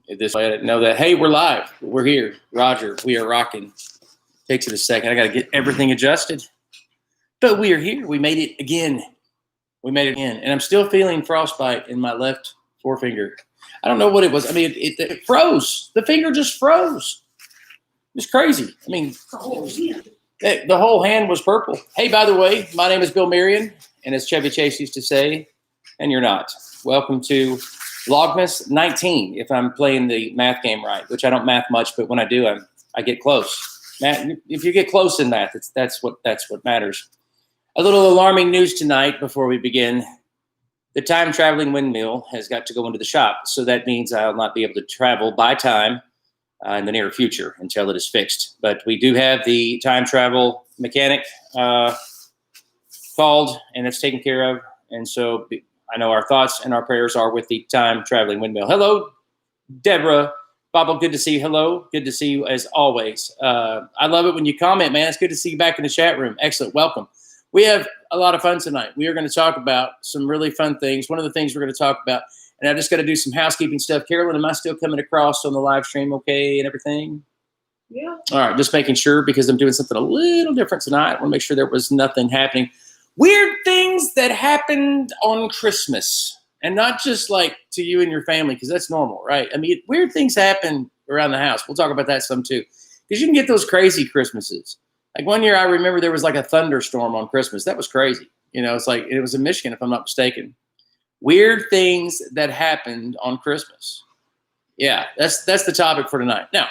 this way. I didn't know that. Hey, we're live. We're here. Roger, we are rocking. Takes it a second. I got to get everything adjusted. But we are here. We made it again. We made it again. And I'm still feeling frostbite in my left forefinger. I don't know what it was. I mean, it froze. The finger just froze. It was crazy. I mean, the whole hand was purple. Hey, by the way, my name is Bill Marion. And as Chevy Chase used to say, and you're not. Welcome to Vlogmas 19, if I'm playing the math game right, which I don't math much, but when I do, I get close. Math, if you get close in math, that's what matters. A little alarming news tonight before we begin. The time-traveling windmill has got to go into the shop, so that means I'll not be able to travel by time in the near future until it is fixed. But we do have the time travel mechanic called, and it's taken care of, and so I know our thoughts and our prayers are with the time-traveling windmill. Hello, Deborah. Bobble, good to see you. Hello. Good to see you as always. I love it when you comment, man. It's good to see you back in the chat room. Excellent. Welcome. We have a lot of fun tonight. We are going to talk about some really fun things. One of the things we're going to talk about, and I just got to do some housekeeping stuff. Carolyn, am I still coming across on the live stream okay and everything? Yeah. All right. Just making sure because I'm doing something a little different tonight. I want to make sure there was nothing happening. Weird things that happened on Christmas, and not just like to you and your family, because that's normal, right? I mean, weird things happen around the house. We'll talk about that some too, because you can get those crazy Christmases. Like one year, I remember there was like a thunderstorm on Christmas. That was crazy. You know, it's like it was in Michigan, if I'm not mistaken. Weird things that happened on Christmas. Yeah, that's the topic for tonight. Now,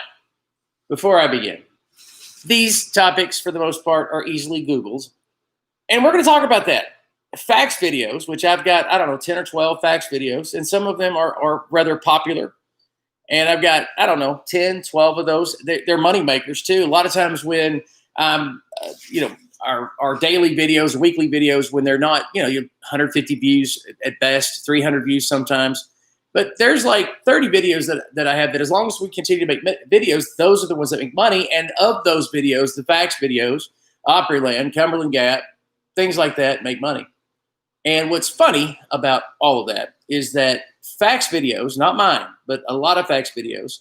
before I begin, these topics, for the most part, are easily Googled. And we're going to talk about that. Facts videos, which I've got, 10 or 12 facts videos, and some of them are rather popular. And I've got, 10, 12 of those. They're money makers too. A lot of times when, our daily videos, weekly videos, when they're not, you 150 views at best, 300 views sometimes. But there's like 30 videos that I have that as long as we continue to make videos, those are the ones that make money. And of those videos, the facts videos, Opryland, Cumberland Gap, things like that make money. And what's funny about all of that is that facts videos, not mine, but a lot of facts videos,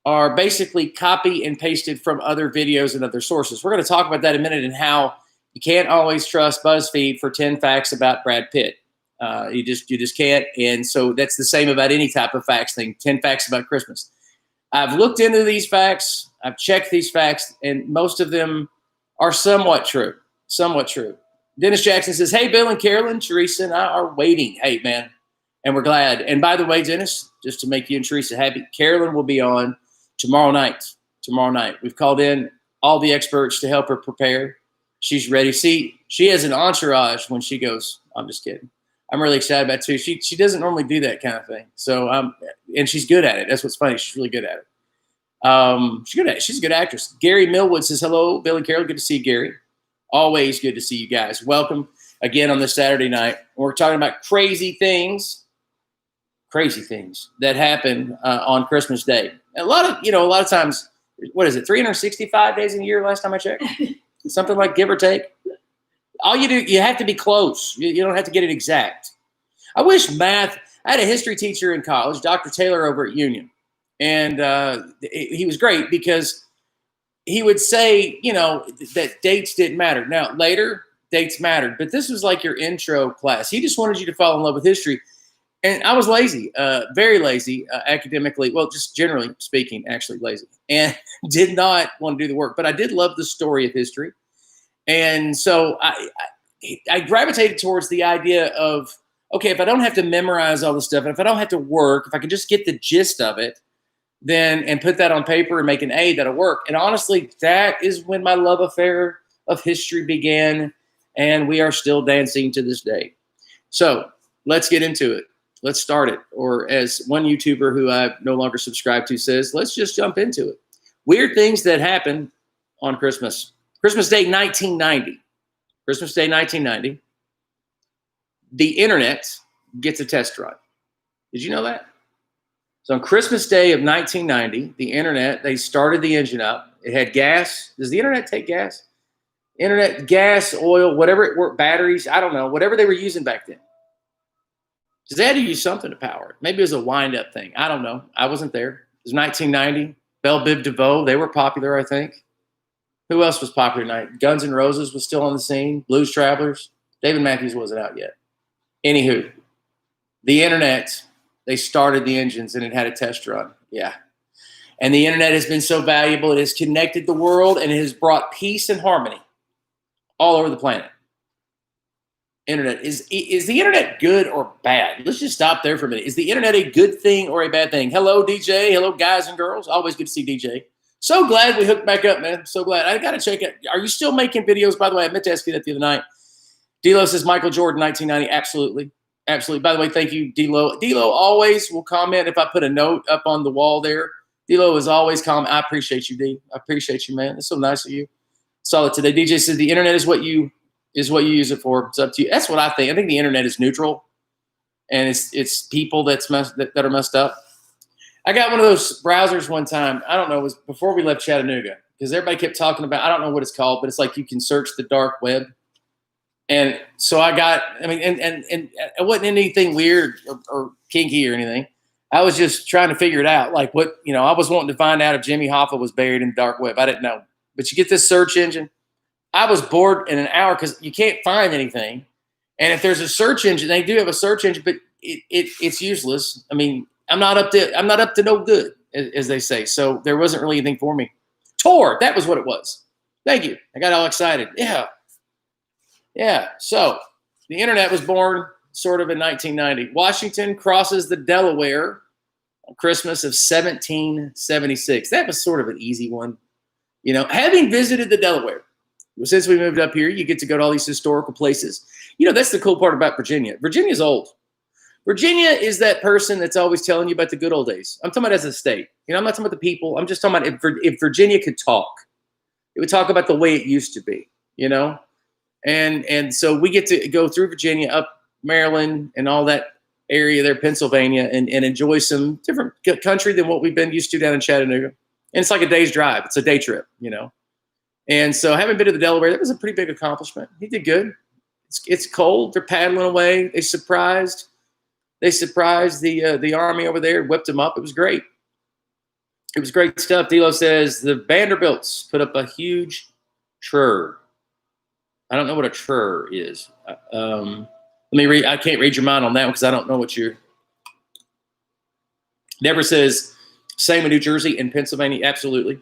are basically copy and pasted from other videos and other sources. We're going to talk about that in a minute and how you can't always trust BuzzFeed for 10 facts about Brad Pitt. You just can't. And so that's the same about any type of facts thing, 10 facts about Christmas. I've looked into these facts. I've checked these facts, and most of them are somewhat true. Somewhat true. Dennis Jackson says, hey, Bill and Carolyn, Teresa and I are waiting. Hey, man, and we're glad. And by the way, Dennis, just to make you and Teresa happy, Carolyn will be on tomorrow night. Tomorrow night. We've called in all the experts to help her prepare. She's ready. See, she has an entourage when she goes. I'm just kidding. I'm really excited about it, too. She doesn't normally do that kind of thing. So, and she's good at it. That's what's funny. She's really good at it. She's good at it. She's a good actress. Gary Millwood says, hello, Bill and Carol. Good to see you, Gary. Always good to see you guys. Welcome again on this Saturday night. We're talking about crazy things that happen on Christmas Day. A lot of times, what is it, 365 days in a year last time I checked? Something like give or take. All you do, you have to be close. You don't have to get it exact. I wish math, I had a history teacher in college, Dr. Taylor over at Union. And he was great because he would say, that dates didn't matter. Now, later, dates mattered. But this was like your intro class. He just wanted you to fall in love with history. And I was lazy, very lazy academically. Well, just generally speaking, actually lazy. And did not want to do the work. But I did love the story of history. And so I gravitated towards the idea of, okay, if I don't have to memorize all the stuff, and if I don't have to work, if I can just get the gist of it, then and put that on paper and make an A, that'll work. And honestly, that is when my love affair of history began, and we are still dancing to this day. So let's get into it. Let's start it. Or as one YouTuber who I no longer subscribe to says, let's just jump into it. Weird things that happen on Christmas. Christmas Day 1990. Christmas Day 1990. The internet gets a test run. Did you know that? So on Christmas Day of 1990, the internet, they started the engine up. It had gas. Does the internet take gas? Internet, gas, oil, whatever it were, batteries, I don't know, whatever they were using back then. Because they had to use something to power it. Maybe it was a wind-up thing. I don't know. I wasn't there. was 1990. Belle Biv DeVoe, they were popular, I think. Who else was popular tonight? Guns N' Roses was still on the scene. Blues Travelers. David Matthews wasn't out yet. Anywho, the internet, they started the engines and it had a test run. Yeah. And the internet has been so valuable. It has connected the world and it has brought peace and harmony all over the planet. Internet. Is the internet good or bad? Let's just stop there for a minute. Is the internet a good thing or a bad thing? Hello, DJ. Hello, guys and girls. Always good to see DJ. So glad we hooked back up, man. So glad. I got to check it. Are you still making videos? By the way, I meant to ask you that the other night. D-Lo says Michael Jordan, 1990. Absolutely. Absolutely. By the way, thank you, D-Lo. D-Lo always will comment if I put a note up on the wall there. D-Lo is always comment. I appreciate you, D. I appreciate you, man. It's so nice of you. Saw it today. DJ says the internet is what you use it for. It's up to you. That's what I think. I think the internet is neutral, and it's people that are messed up. I got one of those browsers one time. I don't know. It was before we left Chattanooga because everybody kept talking about. I don't know what it's called, but it's like you can search the dark web. And so I got. I mean, and it wasn't anything weird or kinky or anything. I was just trying to figure it out. Like what I was wanting to find out if Jimmy Hoffa was buried in the dark web. I didn't know, but you get this search engine. I was bored in an hour because you can't find anything. And if there's a search engine, they do have a search engine, but it's useless. I mean, I'm not up to no good, as they say. So there wasn't really anything for me. Tor, that was what it was. Thank you. I got all excited. Yeah. Yeah. So the internet was born sort of in 1990. Washington crosses the Delaware on Christmas of 1776. That was sort of an easy one. Having visited the Delaware, since we moved up here, you get to go to all these historical places. That's the cool part about Virginia. Virginia's old. Virginia is that person that's always telling you about the good old days. I'm talking about as a state. I'm not talking about the people. I'm just talking about if Virginia could talk, it would talk about the way it used to be, And so we get to go through Virginia, up Maryland and all that area there, Pennsylvania, and enjoy some different country than what we've been used to down in Chattanooga. And it's like a day's drive. It's a day trip, And so having been to the Delaware, that was a pretty big accomplishment. He did good. It's cold. They're paddling away. They surprised the army over there, whipped them up. It was great. It was great stuff. D-Lo says the Vanderbilts put up a huge trur. I don't know what a trur is. Let me read. I can't read your mind on that one because I don't know what you're. Deborah says same in New Jersey and Pennsylvania. Absolutely.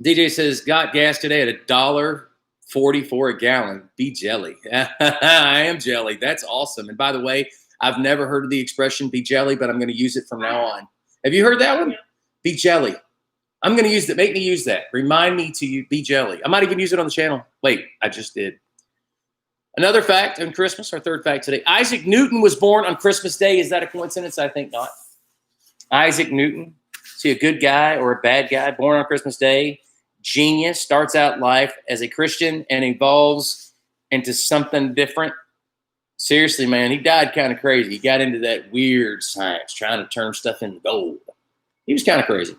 DJ says, got gas today at $1.44 a gallon. Be jelly. I am jelly. That's awesome. And by the way, I've never heard of the expression be jelly, but I'm going to use it from now on. Have you heard that one? Be jelly. I'm going to use that. Make me use that. Remind me to be jelly. I might even use it on the channel. Wait, I just did. Another fact on Christmas, our third fact today. Isaac Newton was born on Christmas Day. Is that a coincidence? I think not. Isaac Newton. Is he a good guy or a bad guy? Born on Christmas Day. Genius. Starts out life as a Christian and evolves into something different. Seriously, man, he died kind of crazy. He got into that weird science, trying to turn stuff into gold. He was kind of crazy.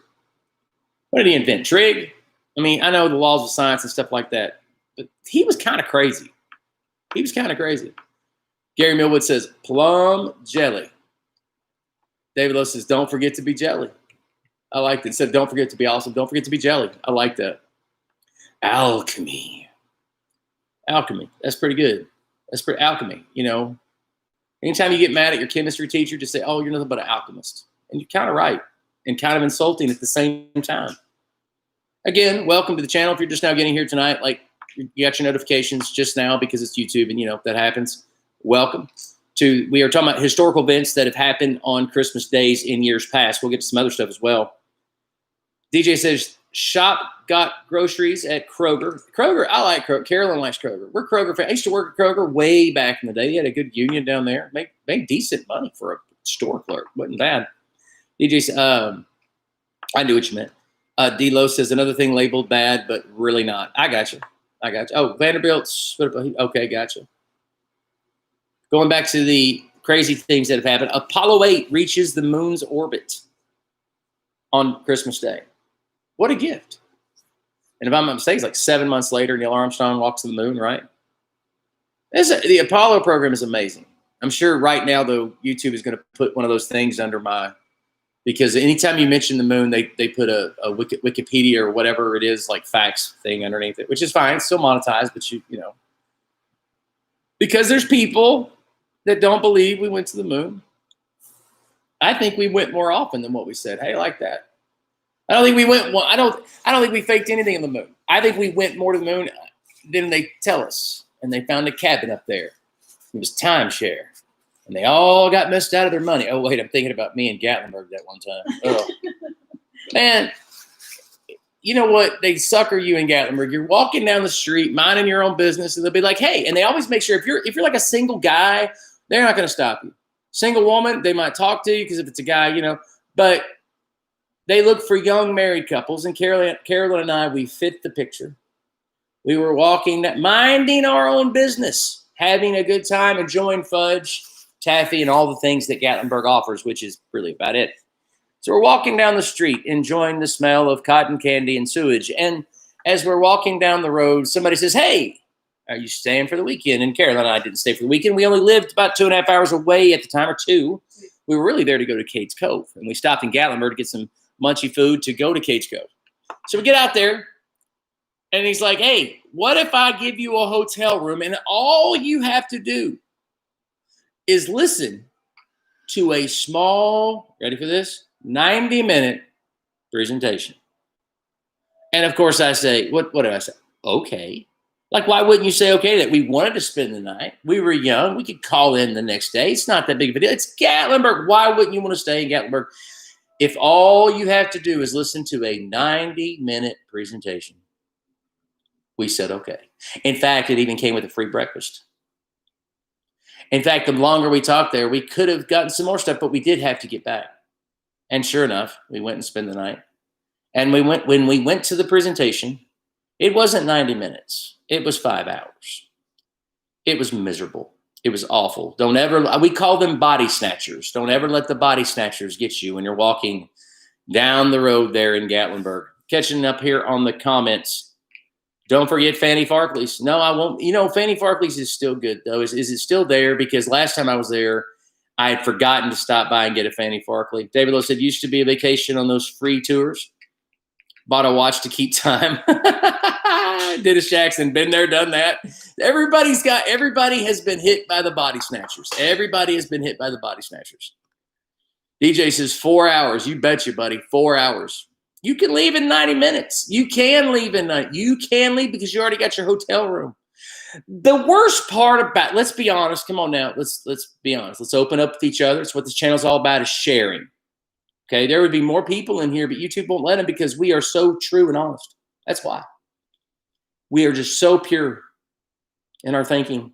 What did he invent? Trig? I mean, I know the laws of science and stuff like that, but he was kind of crazy. He was kind of crazy. Gary Millwood says, plum jelly. David Lowe says, don't forget to be jelly. I like that. He said, don't forget to be awesome. Don't forget to be jelly. I like that. Alchemy. Alchemy. That's pretty good. That's pretty alchemy, Anytime you get mad at your chemistry teacher, just say, oh, you're nothing but an alchemist. And you're kind of right and kind of insulting at the same time. Again, welcome to the channel. If you're just now getting here tonight, like you got your notifications just now because it's YouTube and, that happens. Welcome we are talking about historical events that have happened on Christmas days in years past. We'll get to some other stuff as well. DJ says, shop got groceries at Kroger. Kroger, I like Kroger. Carolyn likes Kroger. We're Kroger fans. I used to work at Kroger way back in the day. They had a good union down there. Made decent money for a store clerk. Wasn't bad. DJ says, I knew what you meant. D-Lo says, another thing labeled bad, but really not. I got you. Oh, Vanderbilt's. Okay, gotcha. Going back to the crazy things that have happened. Apollo 8 reaches the moon's orbit on Christmas Day. What a gift. And if I'm not mistaken, it's like 7 months later, Neil Armstrong walks to the moon, right? The Apollo program is amazing. I'm sure right now, though, YouTube is going to put one of those things under my because anytime you mention the moon, they put a Wikipedia or whatever it is, like facts thing underneath it, which is fine. It's still monetized, but you know, because there's people that don't believe we went to the moon. I think we went more often than what we said. Hey, like that. I don't think we went. Well, I don't think we faked anything on the moon. I think we went more to the moon than they tell us. And they found a cabin up there. It was timeshare. And they all got messed out of their money. Oh, wait, I'm thinking about me in Gatlinburg that one time. Oh. Man, you know what? They sucker you in Gatlinburg. You're walking down the street, minding your own business, and they'll be like, hey, and they always make sure if you're like a single guy, they're not going to stop you. Single woman, they might talk to you because if it's a guy, you know, but they look for young married couples. And Carolyn and I, we fit the picture. We were walking, minding our own business, having a good time, enjoying fudge, taffy, and all the things that Gatlinburg offers, which is really about it. So we're walking down the street, enjoying the smell of cotton candy and sewage. And as we're walking down the road, somebody says, hey, are you staying for the weekend? And Carolyn and I didn't stay for the weekend. We only lived about 2.5 hours away at the time, or 2. We were really there to go to Cades Cove. And we stopped in Gatlinburg to get some munchy food to go to Cades Cove. So we get out there. And he's like, hey, what if I give you a hotel room and all you have to do is listen to a small, ready for this, 90-minute presentation. And of course I say, what did I say? Okay. Like, why wouldn't you say okay that we wanted to spend the night? We were young. We could call in the next day. It's not that big of a deal. It's Gatlinburg. Why wouldn't you want to stay in Gatlinburg if all you have to do is listen to a 90-minute presentation? We said, okay. In fact, it even came with a free breakfast. In fact, the longer we talked there, we could have gotten some more stuff, but we did have to get back. And sure enough, we went and spent the night. And when we went to the presentation, it wasn't 90 minutes. It was 5 hours. It was miserable. It was awful. We call them body snatchers. Don't ever let the body snatchers get you when you're walking down the road there in Gatlinburg. Catching up here on the comments. Don't forget Fanny Farkley's. No, I won't. You know, Fanny Farkley's is still good, though. Is it still there? Because last time I was there, I had forgotten to stop by and get a Fanny Farkley. David Lowe said, used to be a vacation on those free tours. Bought a watch to keep time. Dennis Jackson, been there, done that. Everybody has been hit by the body snatchers. Everybody has been hit by the body snatchers. DJ says 4 hours. You betcha, buddy. 4 hours. You can leave in 90 minutes. You can leave in 90. You can leave because you already got your hotel room. The worst part about, let's be honest. Come on now. Let's be honest. Let's open up with each other. It's what this channel is all about, is sharing. Okay, there would be more people in here, but YouTube won't let them because we are so true and honest. That's why. We are just so pure in our thinking.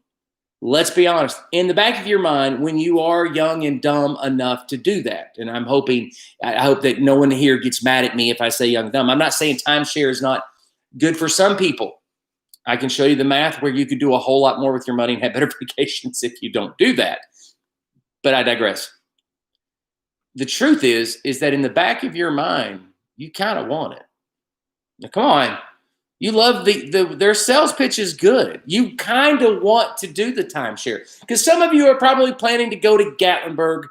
Let's be honest. In the back of your mind, when you are young and dumb enough to do that, and I hope that no one here gets mad at me if I say young and dumb. I'm not saying timeshare is not good for some people. I can show you the math where you could do a whole lot more with your money and have better vacations if you don't do that. But I digress. The truth is that in the back of your mind, you kind of want it. Now, come on. You love their sales pitch is good. You kind of want to do the timeshare because some of you are probably planning to go to Gatlinburg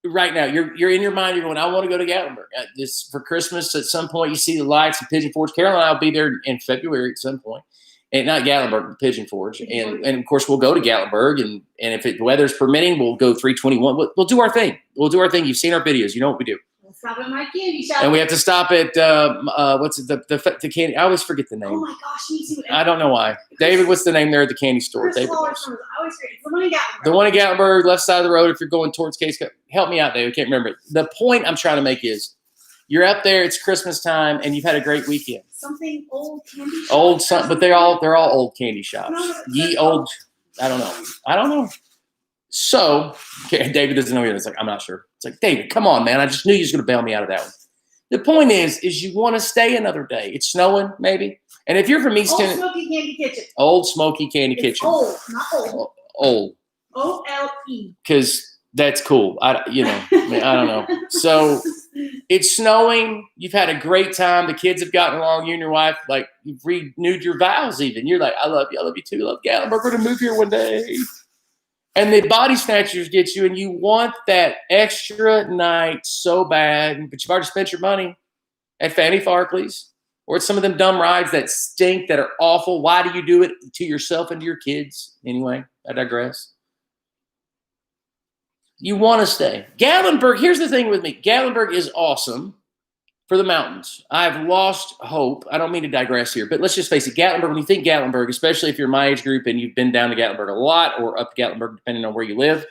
right now. You're in your mind. You're going, I want to go to Gatlinburg this for Christmas. At some point, you see the lights in Pigeon Forge. Carolyn and I will be there in February at some point, and not Gatlinburg, but Pigeon Forge. And of course, we'll go to Gatlinburg, and if the weather's permitting, we'll go 321. We'll do our thing. We'll do our thing. You've seen our videos. You know what we do. Stop at my candy shop. And we have to stop at what's it, the candy? I always forget the name. Oh my gosh, me too. I don't know why. David, what's the name there at the candy store? David. I always forget. The one in Gatlinburg. The one in Gatlinburg, left side of the road. If you're going towards Case, help me out, David. I can't remember it. The point I'm trying to make is, you're up there. It's Christmas time, and you've had a great weekend. Something old candy shop. Old, but they're all old candy shops. Ye old. I don't know. So, okay, David doesn't know either. It's like, I'm not sure. It's like, David, come on, man. I just knew you was going to bail me out of that one. The point is you want to stay another day. It's snowing, maybe. And if you're from East Tennessee. Old Smoky Candy Kitchen. Old Smoky Candy Kitchen. Old, not old. Old. O-L-E. Because that's cool. I don't know. So it's snowing. You've had a great time. The kids have gotten along. You and your wife, like, you've renewed your vows even. You're like, I love you. I love you too. I love Gatlinburg. We're going to move here one day. And the body snatchers get you, and you want that extra night so bad, but you've already spent your money at Fanny Farkley's or at some of them dumb rides that stink, that are awful. Why do you do it to yourself and to your kids? Anyway, I digress. You want to stay. Gatlinburg, here's the thing with me. Gatlinburg is awesome for the mountains. I've lost hope. I don't mean to digress here, but let's just face it. Gatlinburg, when you think Gatlinburg, especially if you're my age group and you've been down to Gatlinburg a lot or up to Gatlinburg, depending on where you live,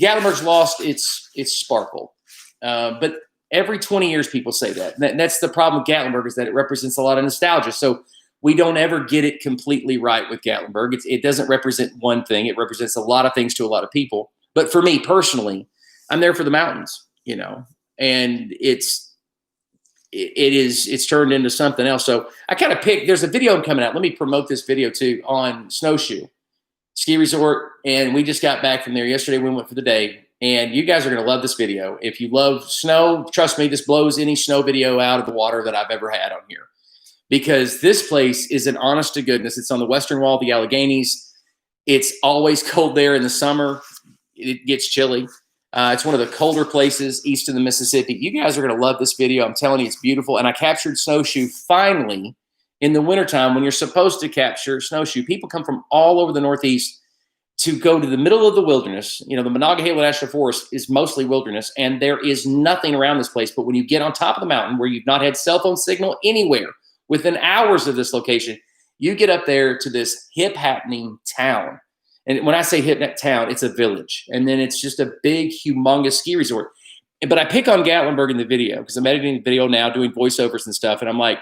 Gatlinburg's lost its sparkle. But every 20 years, people say that. That's the problem with Gatlinburg, is that it represents a lot of nostalgia. So we don't ever get it completely right with Gatlinburg. It doesn't represent one thing. It represents a lot of things to a lot of people. But for me personally, I'm there for the mountains, and it's turned into something else. So I kind of picked, there's a video coming out. Let me promote this video too, on Snowshoe Ski Resort. And we just got back from there yesterday. We went for the day, and you guys are going to love this video. If you love snow, trust me, this blows any snow video out of the water that I've ever had on here, because this place is an honest to goodness. It's on the western wall of the Alleghenies. It's always cold there in the summer. It gets chilly. It's one of the colder places east of the Mississippi. You guys are going to love this video. I'm telling you, it's beautiful. And I captured Snowshoe finally in the wintertime, when you're supposed to capture Snowshoe. People come from all over the Northeast to go to the middle of the wilderness. The Monongahela National Forest is mostly wilderness, and there is nothing around this place. But when you get on top of the mountain, where you've not had cell phone signal anywhere, within hours of this location, you get up there to this hip happening town. And when I say hip town, it's a village. And then it's just a big, humongous ski resort. But I pick on Gatlinburg in the video because I'm editing the video now, doing voiceovers and stuff. And I'm like,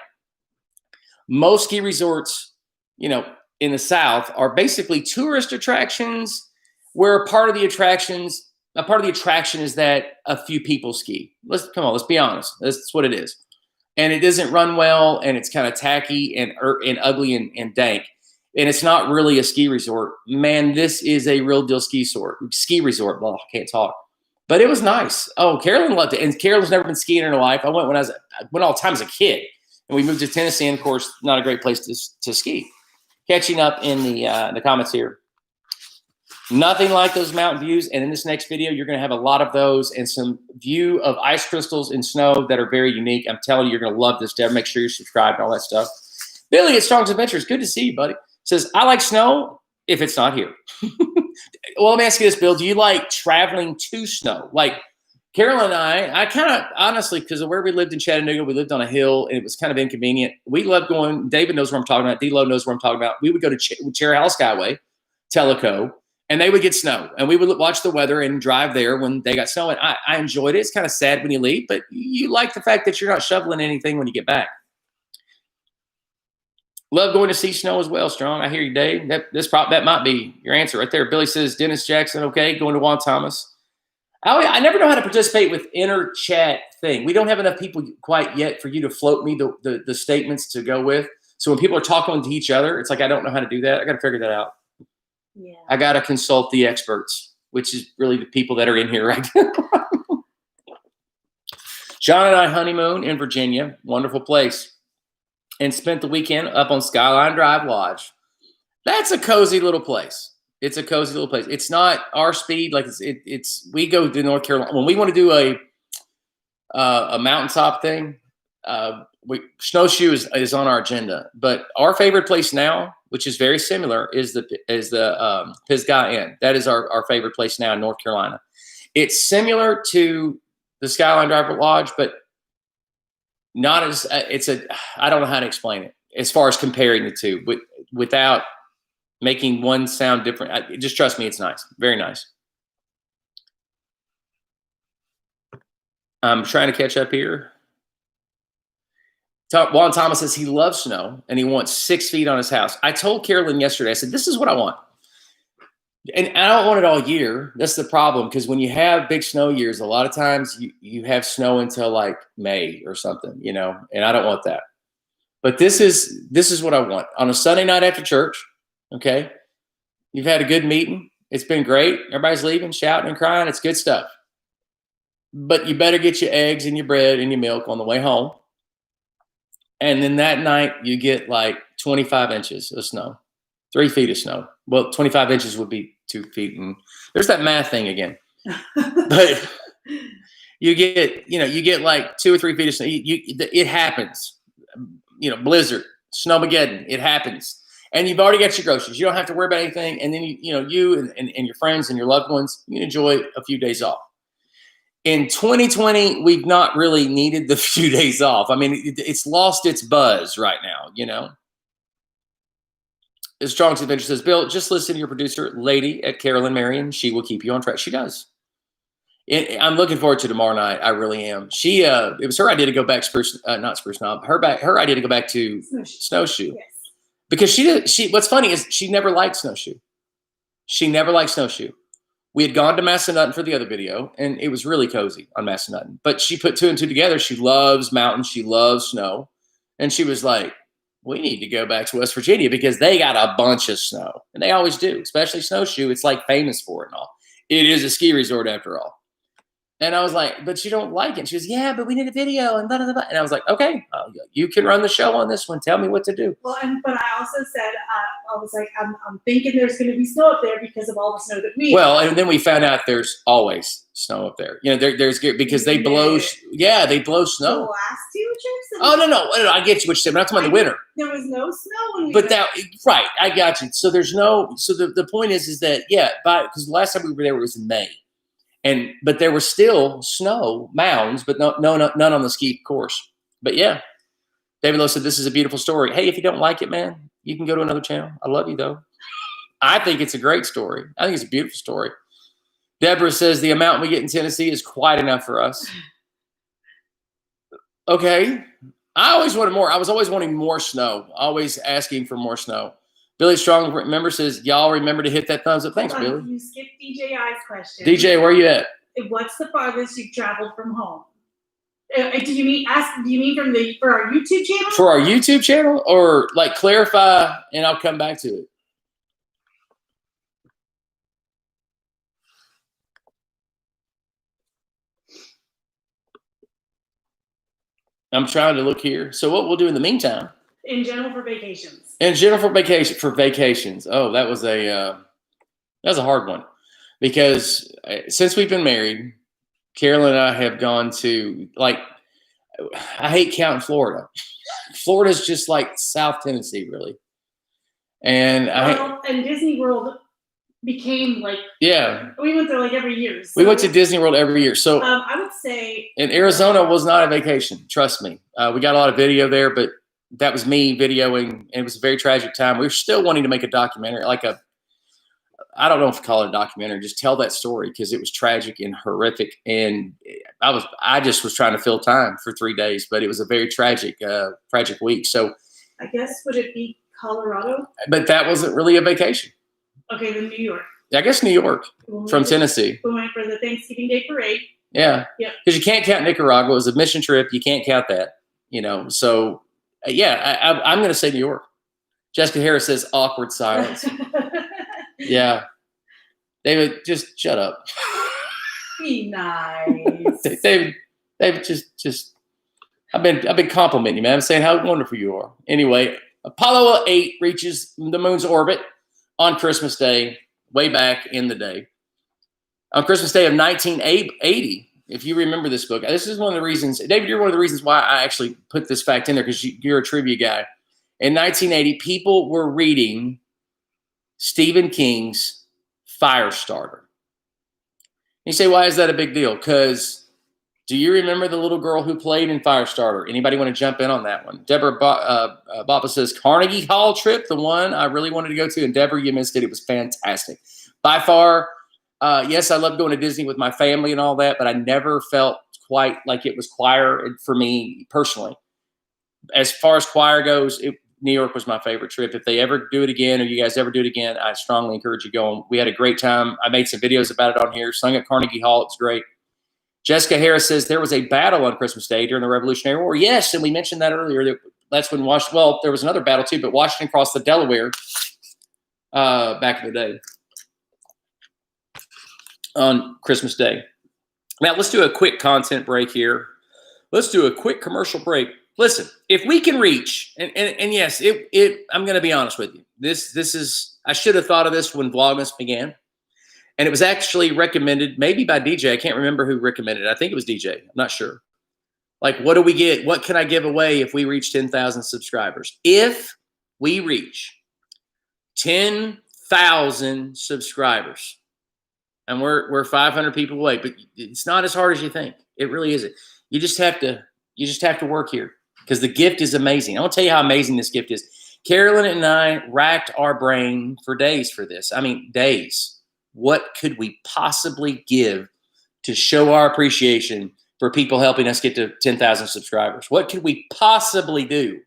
most ski resorts, in the South are basically tourist attractions, where a part of the attraction is that a few people ski. Let's be honest. That's what it is. And it doesn't run well, and it's kind of tacky and ugly and dank. And it's not really a ski resort. Man, this is a real deal ski resort. Well, I can't talk. But it was nice. Oh, Carolyn loved it. And Carolyn's never been skiing in her life. I went all the time as a kid. And we moved to Tennessee, and of course, not a great place to ski. Catching up in the comments here. Nothing like those mountain views. And in this next video, you're going to have a lot of those and some view of ice crystals and snow that are very unique. I'm telling you, you're going to love this. Deb, make sure you're subscribed and all that stuff. Billy at Strong's Adventures, good to see you, buddy. Says, I like snow if it's not here. Well, let me ask you this, Bill. Do you like traveling to snow? Like Carolyn and I kind of, honestly, because of where we lived in Chattanooga, we lived on a hill, and it was kind of inconvenient. We loved going, David knows what I'm talking about, D-Lo knows what I'm talking about. We would go to Cherry Hill Skyway, Tellico, and they would get snow. And we would watch the weather and drive there when they got snow. And I enjoyed it. It's kind of sad when you leave, but you like the fact that you're not shoveling anything when you get back. Love going to see snow as well, Strong. I hear you, Dave. That might be your answer right there. Billy says, Dennis Jackson, okay, going to Juan Thomas. I never know how to participate with inner chat thing. We don't have enough people quite yet for you to float me the statements to go with. So when people are talking to each other, it's like I don't know how to do that. I got to figure that out. Yeah. I got to consult the experts, which is really the people that are in here right now. John and I honeymoon in Virginia. Wonderful place. And spent the weekend up on Skyline Drive Lodge. That's a cozy little place. It's a cozy little place. It's not our speed. Like we go to North Carolina when we want to do a mountaintop thing. Snowshoe is on our agenda. But our favorite place now, which is very similar, is the Pisgah Inn. That is our favorite place now in North Carolina. It's similar to the Skyline Drive Lodge, but not as I don't know how to explain it as far as comparing the two, but without making one sound different. Just trust me, it's nice. Very nice. I'm trying to catch up here. Juan Thomas says he loves snow and he wants 6 feet on his house. I told Carolyn yesterday, I said, this is what I want. And I don't want it all year. That's the problem, because when you have big snow years, a lot of times you have snow until like May or something, and I don't want that. But this is what I want. On a Sunday night after church, okay, you've had a good meeting. It's been great. Everybody's leaving, shouting and crying. It's good stuff. But you better get your eggs and your bread and your milk on the way home. And then that night you get like 25 inches of snow, 3 feet of snow. Well, 25 inches would be 2 feet, and there's that math thing again. But you get like 2 or 3 feet of snow. It happens. Blizzard, snowmageddon, it happens. And you've already got your groceries. You don't have to worry about anything. And then you and your friends and your loved ones, you enjoy a few days off. In 2020, we've not really needed the few days off. I mean, it's lost its buzz right now, As Strong's Adventure says, Bill, just listen to your producer, lady at Carolyn Marion. She will keep you on track. She does. I'm looking forward to tomorrow night. I really am. It was her idea to go back not Spruce Knob. Her idea to go back to Snowshoe. Yes. Because what's funny is she never liked Snowshoe. She never liked Snowshoe. We had gone to Massanutten for the other video, and it was really cozy on Massanutten. But she put 2 and 2 together. She loves mountains. She loves snow. And she was like, we need to go back to West Virginia because they got a bunch of snow. And they always do, especially Snowshoe. It's like famous for it and all. It is a ski resort after all. And I was like, but you don't like it. She goes, yeah, but we need a video and blah, blah, blah. And I was like, okay, you can run the show on this one. Tell me what to do. Well, but I also said, I was like, I'm thinking there's going to be snow up there because of all the snow that we have. Well, and then we found out there's always snow up there. There's good because they blow. Yeah, they blow snow. The last 2 trips? Oh, no. I get you what you said, but I'm talking about the winter. There was no snow when we But right, I got you. So there's the point is that, because the last time we were there was in May. But there was still snow mounds, but none on the ski course. But yeah, David Lowe said, this is a beautiful story. Hey, if you don't like it, man, you can go to another channel. I love you, though. I think it's a great story. I think it's a beautiful story. Deborah says, the amount we get in Tennessee is quite enough for us. Okay. I always wanted more. I was always wanting more snow, always asking for more snow. Billy Strong, remember, says, y'all remember to hit that thumbs up. Thanks, Billy. You skipped DJ I's question. DJ, where you at? What's the farthest you've traveled from home? Do you mean for our YouTube channel? For our YouTube channel, or like clarify, and I'll come back to it. I'm trying to look here. So what we'll do in the meantime? In general for vacations. In general for vacations. Oh, that was a hard one, because since we've been married, Carolyn and I have gone to, like, I hate counting Florida. Florida's just like South Tennessee, really. And and Disney World became like, we went there like every year. So, we went to Disney World every year. So I would say, and Arizona was not a vacation. Trust me. We got a lot of video there, but that was me videoing, and it was a very tragic time. We were still wanting to make a documentary, I don't know if to call it a documentary, just tell that story, because it was tragic and horrific. And I just was trying to fill time for 3 days, but it was a very tragic week. So I guess, would it be Colorado? But that wasn't really a vacation. Okay, then New York. I guess New York from Tennessee. We went for the Thanksgiving Day Parade. Yeah. Yep. Because you can't count Nicaragua. It was a mission trip. You can't count that, So, I'm going to say New York. Jessica Harris says awkward silence. Yeah. David, just shut up. Be nice. David, just I've been complimenting you, man. I'm saying how wonderful you are. Anyway, Apollo 8 reaches the moon's orbit on Christmas Day, way back in the day. On Christmas Day of 1980, if you remember this book, this is one of the reasons, David, you're one of the reasons why I actually put this fact in there, because you're a trivia guy. In 1980, people were reading Stephen King's Firestarter. You say, why is that a big deal? Because do you remember the little girl who played in Firestarter? Anybody want to jump in on that one? Deborah Bappa says, Carnegie Hall trip, the one I really wanted to go to. And Deborah, you missed it. It was fantastic. By far, yes, I love going to Disney with my family and all that, but I never felt quite like it was choir for me personally. As far as choir goes, New York was my favorite trip. If they ever do it again, or you guys ever do it again, I strongly encourage you going. We had a great time. I made some videos about it on here. Sung at Carnegie Hall. It's great. Jessica Harris says there was a battle on Christmas Day during the Revolutionary War. Yes, and we mentioned that earlier. That's when there was another battle too, but Washington crossed the Delaware back in the day on Christmas Day. Now, let's do a quick content break here. Let's do a quick commercial break. Listen, if we can reach, and yes, I'm going to be honest with you. This is, I should have thought of this when Vlogmas began. And it was actually recommended maybe by DJ. I can't remember who recommended it. I think it was DJ. I'm not sure. Like, what do we get? What can I give away if we reach 10,000 subscribers? If we reach 10,000 subscribers, and we're 500 people away, but it's not as hard as you think. It really isn't. You just have to work here, because the gift is amazing. I want to tell you how amazing this gift is. Carolyn and I racked our brain for days for this. I mean, days. What could we possibly give to show our appreciation for people helping us get to 10,000 subscribers? What could we possibly do?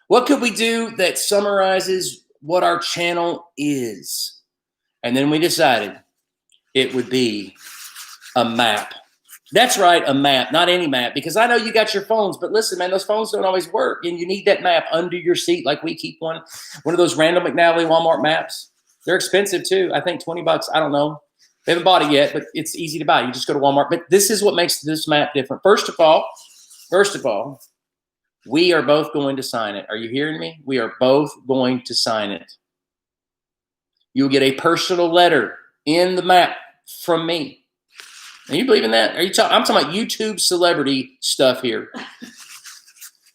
What could we do that summarizes what our channel is? And then we decided it would be a map. That's right, a map, not any map, because I know you got your phones, but listen, man, those phones don't always work, and you need that map under your seat, like we keep one of those random McNally Walmart maps. They're expensive too. I think 20 bucks. I don't know. They haven't bought it yet, but it's easy to buy. You just go to Walmart. But this is what makes this map different. First of all, we are both going to sign it. Are you hearing me? We are both going to sign it. You'll get a personal letter in the map from me. Are you believing that? I'm talking about YouTube celebrity stuff here.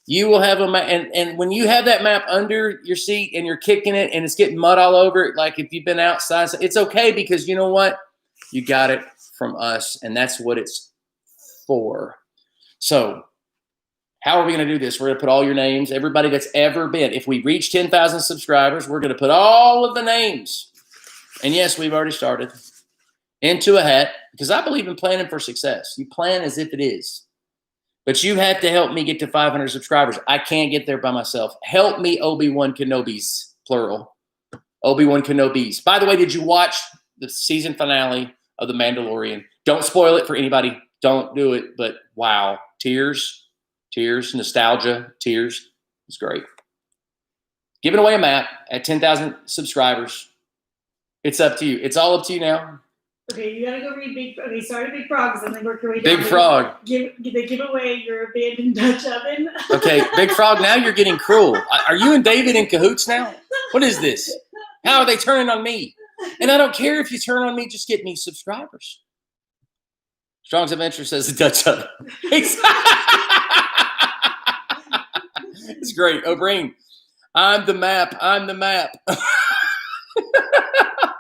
You will have a map, and when you have that map under your seat and you're kicking it and it's getting mud all over it, like if you've been outside, it's okay, because you know what? You got it from us, and that's what it's for. So how are we going to do this? We're going to put all your names, everybody that's ever been. If we reach 10,000 subscribers, we're going to put all of the names. And yes, we've already started. Into a hat, because I believe in planning for success. You plan as if it is. But you have to help me get to 500 subscribers. I can't get there by myself. Help me, Obi-Wan Kenobis, plural. Obi-Wan Kenobis. By the way, did you watch the season finale of The Mandalorian? Don't spoil it for anybody. Don't do it. But wow, tears, nostalgia, tears. It's great. Giving away a map at 10,000 subscribers. It's up to you. It's all up to you now. Okay, you gotta go read start at Big Frog, and then work your way down. Big Frog. They give away your abandoned Dutch oven. Okay, Big Frog, now you're getting cruel. Are you and David in cahoots now? What is this? How are they turning on me? And I don't care if you turn on me, just get me subscribers. Strong's Adventure says the Dutch oven. It's great. O'Brien, I'm the map.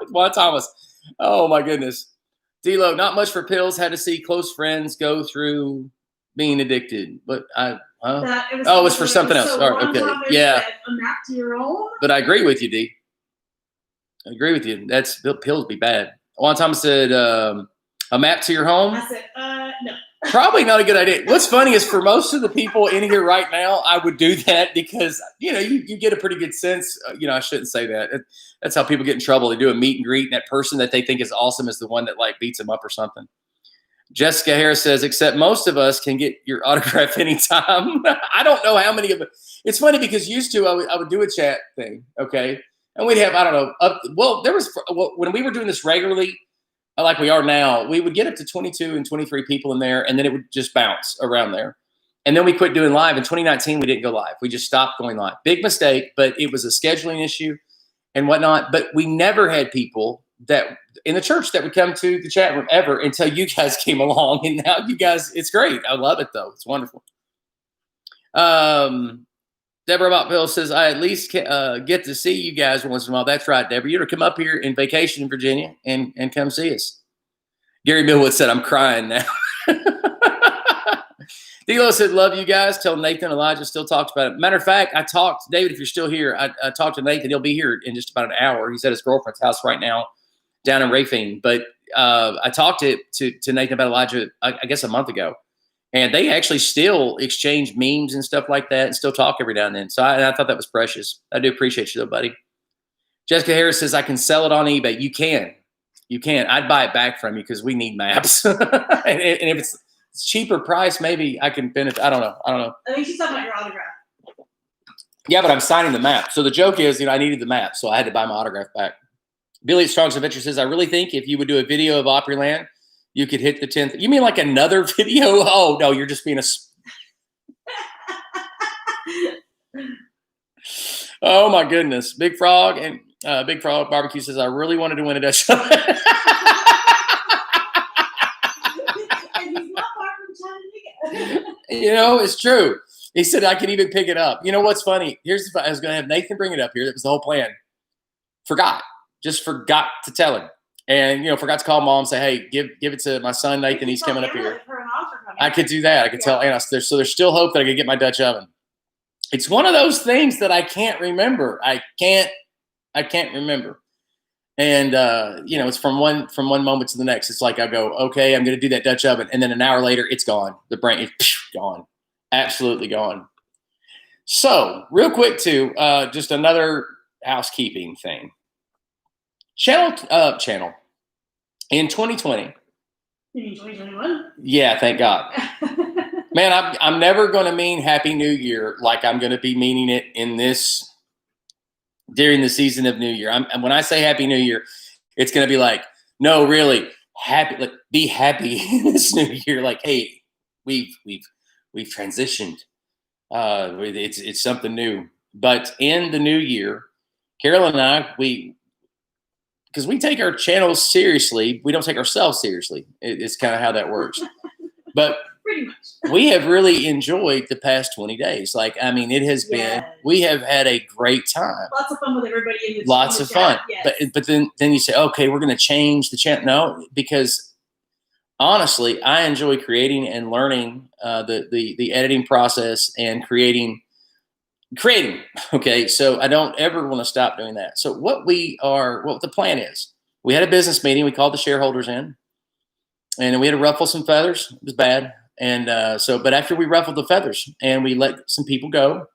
Juan Thomas. Oh my goodness. D-Lo, not much for pills. Had to see close friends go through being addicted. But it was for something else. All right, okay. Yeah. A map to your own. But I agree with you, D. I agree with you. Pills be bad. Juan Thomas said, a map to your home. I said, no. Probably not a good idea. What's funny is for most of the people in here right now, I would do that because, you get a pretty good sense. I shouldn't say that. That's how people get in trouble. They do a meet and greet, and that person that they think is awesome is the one that like beats them up or something. Jessica Harris says, except most of us can get your autograph anytime. I don't know how many of it. It's funny because used to, I would do a chat thing. Okay. And we'd have, I don't know, when we were doing this regularly, like we are now, we would get up to 22 and 23 people in there, and then it would just bounce around there. And then we quit doing live. In 2019, we didn't go live. We just stopped going live. Big mistake, but it was a scheduling issue and whatnot. But we never had people that in the church that would come to the chat room ever until you guys came along. And now you guys, it's great. I love it, though. It's wonderful. Deborah Mockville says, I at least get to see you guys once in a while. That's right, Deborah. You're to come up here in vacation in Virginia and come see us. Gary Millwood said, I'm crying now. D'Lo said, love you guys. Tell Nathan Elijah still talks about it. Matter of fact, I talked, David, if you're still here, I talked to Nathan. He'll be here in just about an hour. He's at his girlfriend's house right now down in Rafine. But I talked to Nathan about Elijah, I guess a month ago. And they actually still exchange memes and stuff like that and still talk every now and then. So I thought that was precious. I do appreciate you, though, buddy. Jessica Harris says, I can sell it on eBay. You can. You can. I'd buy it back from you because we need maps. and if it's cheaper price, maybe I can benefit. I don't know. I think she's talking about your autograph. Yeah, but I'm signing the map. So the joke is, I needed the map, so I had to buy my autograph back. Billy at Strong's Adventure says, I really think if you would do a video of Opryland, you could hit the 10th. You mean like another video? Oh, no, you're just being a... Oh, my goodness. Big Frog Barbecue says, I really wanted to win a Dutch oven. You know, it's true. He said I could even pick it up. You know what's funny? I was going to have Nathan bring it up here. That was the whole plan. Just forgot to tell him. And, you know, forgot to call mom and say, hey, give it to my son, Nathan. He's coming up here. I could do that. I could tell Anna. So there's still hope that I could get my Dutch oven. It's one of those things that I can't remember. I can't remember. And, you know, it's from one moment to the next. It's like I go, okay, I'm going to do that Dutch oven. And then an hour later, it's gone. The brain is gone. Absolutely gone. So real quick, too, just another housekeeping thing. Channel. In 2020. You mean 2021? Yeah, thank God. Man, I'm never going to mean Happy New Year like I'm going to be meaning it during the season of New Year. And when I say Happy New Year, it's going to be like, no, really, be happy in this new year. Like, hey, we've transitioned. It's something new. But in the new year, Carol and I, because we take our channels seriously, we don't take ourselves seriously. It's kind of how that works. But pretty much. We have really enjoyed the past 20 days. Like, I mean, it has been, we have had a great time. Lots of fun with everybody in the chat. Lots of fun. Yes. But then you say, okay, we're going to change the channel. No, because honestly, I enjoy creating and learning the editing process and creating. Okay. So I don't ever want to stop doing that. So what the plan is, we had a business meeting. We called the shareholders in and we had to ruffle some feathers. It was bad. And but after we ruffled the feathers and we let some people go,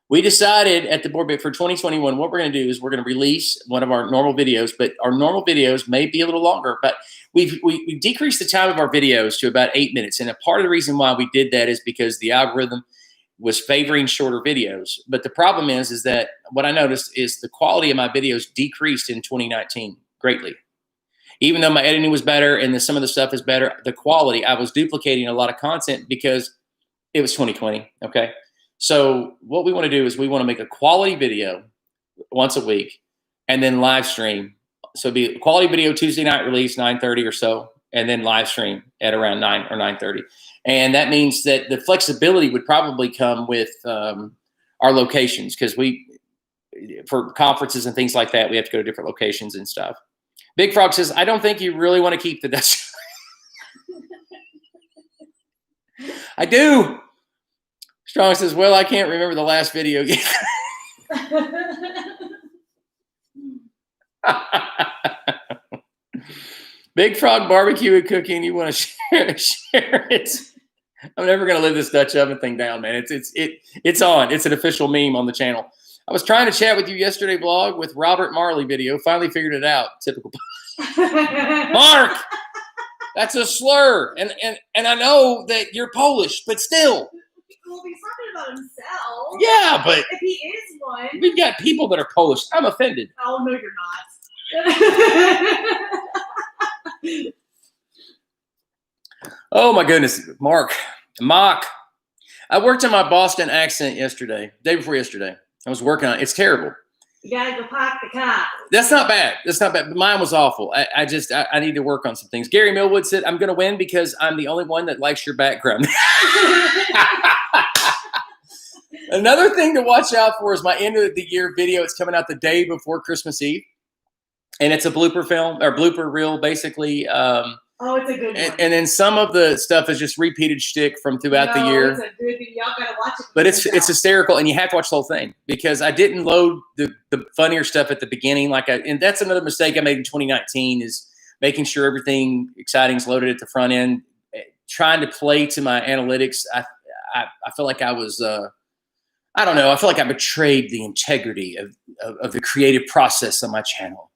we decided at the board meeting for 2021, what we're going to do is we're going to release one of our normal videos, but our normal videos may be a little longer, but we've decreased the time of our videos to about 8 minutes. And a part of the reason why we did that is because the algorithm was favoring shorter videos. But the problem is that what I noticed is the quality of my videos decreased in 2019 greatly. Even though my editing was better and some of the stuff is better, the quality, I was duplicating a lot of content because it was 2020, okay? So what we want to do is we want to make a quality video once a week and then live stream. So it'd be a quality video Tuesday night release, 9:30 or so, and then live stream at around 9 or 9:30. And that means that the flexibility would probably come with our locations because for conferences and things like that, we have to go to different locations and stuff. Big Frog says, I don't think you really want to keep the Dutch. I do. Strong says, well, I can't remember the last video. Big Frog barbecue and cooking. You want to share it. I'm never going to live this Dutch oven thing down, man. It's on. It's an official meme on the channel. I was trying to chat with you yesterday, vlog with Robert Marley video. Finally figured it out. Typical. Mark, that's a slur, and I know that you're Polish, but still. Well, he's talking about himself. Yeah, but if he is one, we've got people that are Polish. I'm offended. Oh no, you're not. Oh my goodness, Mark. I worked on my Boston accent day before yesterday. I was working on it. It's terrible. You gotta go park the car. That's not bad. But mine was awful. I need to work on some things. Gary Millwood said, I'm going to win because I'm the only one that likes your background. Another thing to watch out for is my end of the year video. It's coming out the day before Christmas Eve. And it's a blooper film or blooper reel, basically. Oh, it's a good one. And then some of the stuff is just repeated shtick from throughout the year. It's a good thing. Y'all gotta watch it. But it's hysterical, and you have to watch the whole thing because I didn't load the funnier stuff at the beginning. And that's another mistake I made in 2019 is making sure everything exciting is loaded at the front end. Trying to play to my analytics, I feel like I was I don't know. I feel like I betrayed the integrity of the creative process on my channel.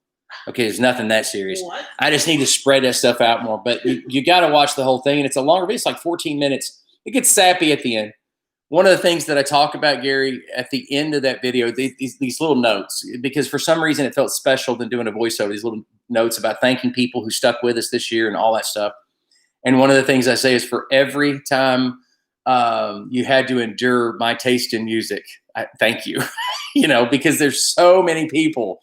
Okay, there's nothing that serious. What? I just need to spread that stuff out more. But you got to watch the whole thing, and it's a longer video. It's like 14 minutes. It gets sappy at the end. One of the things that I talk about, Gary, at the end of that video, these little notes, because for some reason it felt special than doing a voiceover, these little notes about thanking people who stuck with us this year and all that stuff. And one of the things I say is for every time you had to endure my taste in music, thank you. Because there's so many people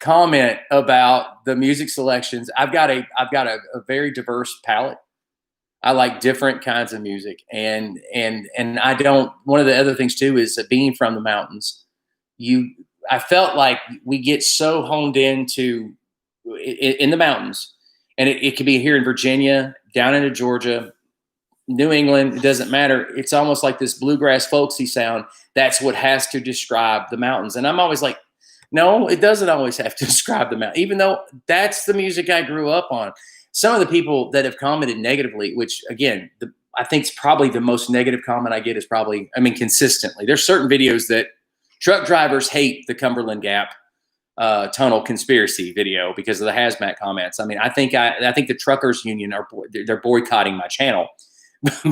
comment about the music selections. I've got a very diverse palette. I like different kinds of music, and I don't. One of the other things too is that being from the mountains, I felt like we get so honed into in the mountains, and it could be here in Virginia, down into Georgia, New England. It doesn't matter. It's almost like this bluegrass folksy sound. That's what has to describe the mountains, and I'm always like, no, it doesn't always have to describe the mountain, even though that's the music I grew up on. Some of the people that have commented negatively, which again, I think is probably the most negative comment I get is probably, I mean, consistently. There's certain videos that truck drivers hate the Cumberland Gap tunnel conspiracy video because of the hazmat comments. I mean, I think the truckers union they're boycotting my channel,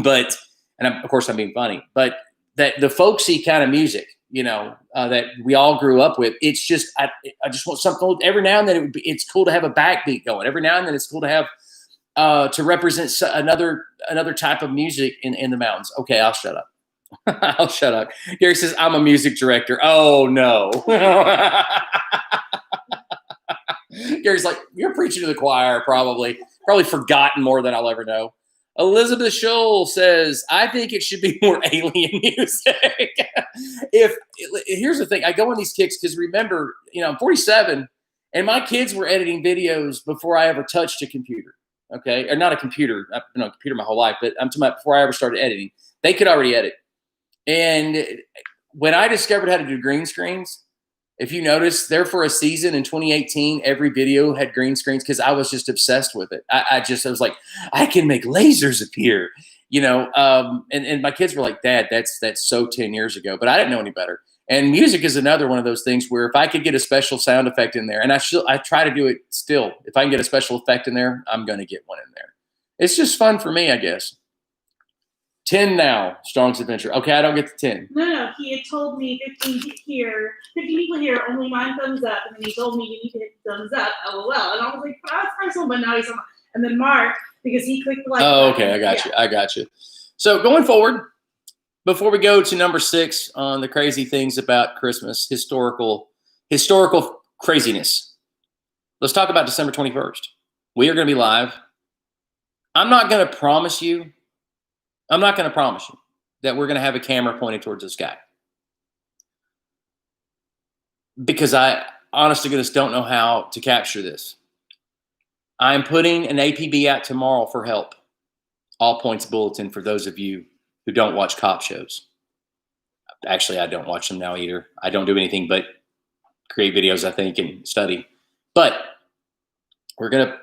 but of course I'm being funny, but that the folksy kind of music, that we all grew up with. It's just I just want something. Every now and then it's cool to have a backbeat going. Every now and then it's cool to have to represent another type of music in the mountains. Okay, I'll shut up. I'll shut up. Gary says I'm a music director. Oh no. Gary's like, you're preaching to the choir. Probably forgotten more than I'll ever know. Elizabeth Scholl says, I think it should be more alien music. Here's the thing, I go on these kicks because remember, I'm 47 and my kids were editing videos before I ever touched a computer. Okay. Or not a computer. I've been on a computer my whole life, but I'm talking about before I ever started editing. They could already edit. And when I discovered how to do green screens, if you notice, there for a season in 2018, every video had green screens because I was just obsessed with it. I was like, I can make lasers appear, and my kids were like, Dad, that's so 10 years ago, but I didn't know any better. And music is another one of those things where if I could get a special sound effect in there, and I try to do it still, if I can get a special effect in there, I'm going to get one in there. It's just fun for me, I guess. 10 now, Strong's Adventure. Okay, I don't get the 10. No, he had told me 15 people here, only 9 thumbs up, and then he told me you need to hit thumbs up, LOL. And I was like, oh, that's personal, but now he's on. And then Mark, because he clicked the like button. Okay, I got you. So going forward, before we go to number 6 on the crazy things about Christmas, historical craziness, let's talk about December 21st. We are going to be live. I'm not going to promise you that we're going to have a camera pointed towards the sky, because I honestly just don't know how to capture this. I'm putting an APB out tomorrow for help. All Points Bulletin for those of you who don't watch cop shows. Actually, I don't watch them now either. I don't do anything but create videos, I think, and study. But we're gonna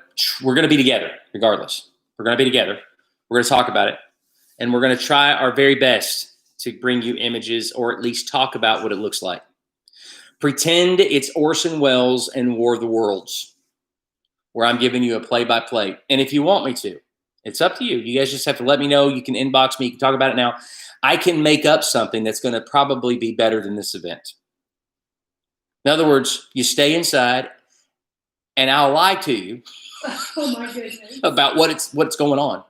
be together regardless. We're gonna be together. We're gonna talk about it. And we're going to try our very best to bring you images or at least talk about what it looks like. Pretend it's Orson Welles and War of the Worlds, where I'm giving you a play-by-play. And if you want me to, it's up to you. You guys just have to let me know. You can inbox me. You can talk about it now. I can make up something that's going to probably be better than this event. In other words, you stay inside, and I'll lie to you about what's going on.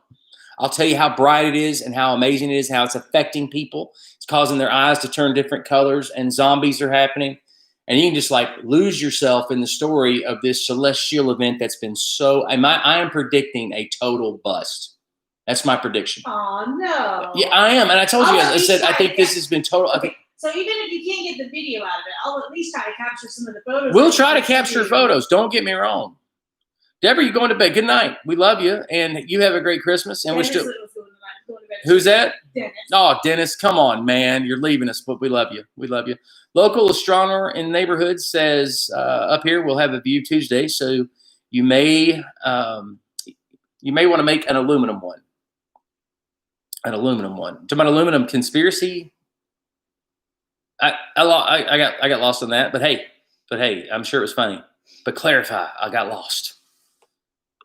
I'll tell you how bright it is and how amazing it is, how it's affecting people. It's causing their eyes to turn different colors, and zombies are happening. And you can just like lose yourself in the story of this celestial event that's been I am predicting a total bust. That's my prediction. Oh, no. Yeah, I am. And I told you guys, I said, I think this has been total. Okay. So even if you can't get the video out of it, I'll at least try to capture some of the photos. We'll try to capture photos. Don't get me wrong. Deborah, you're going to bed. Good night. We love you, and you have a great Christmas. And Dennis we're still. Who's that? Dennis. Oh, Dennis, come on, man. You're leaving us, but we love you. We love you. Local astronomer in the neighborhood says up here we'll have a view Tuesday, so you may want to make an aluminum one. An aluminum one. Talking about aluminum conspiracy. I got lost on that, but hey, I'm sure it was funny. But clarify, I got lost.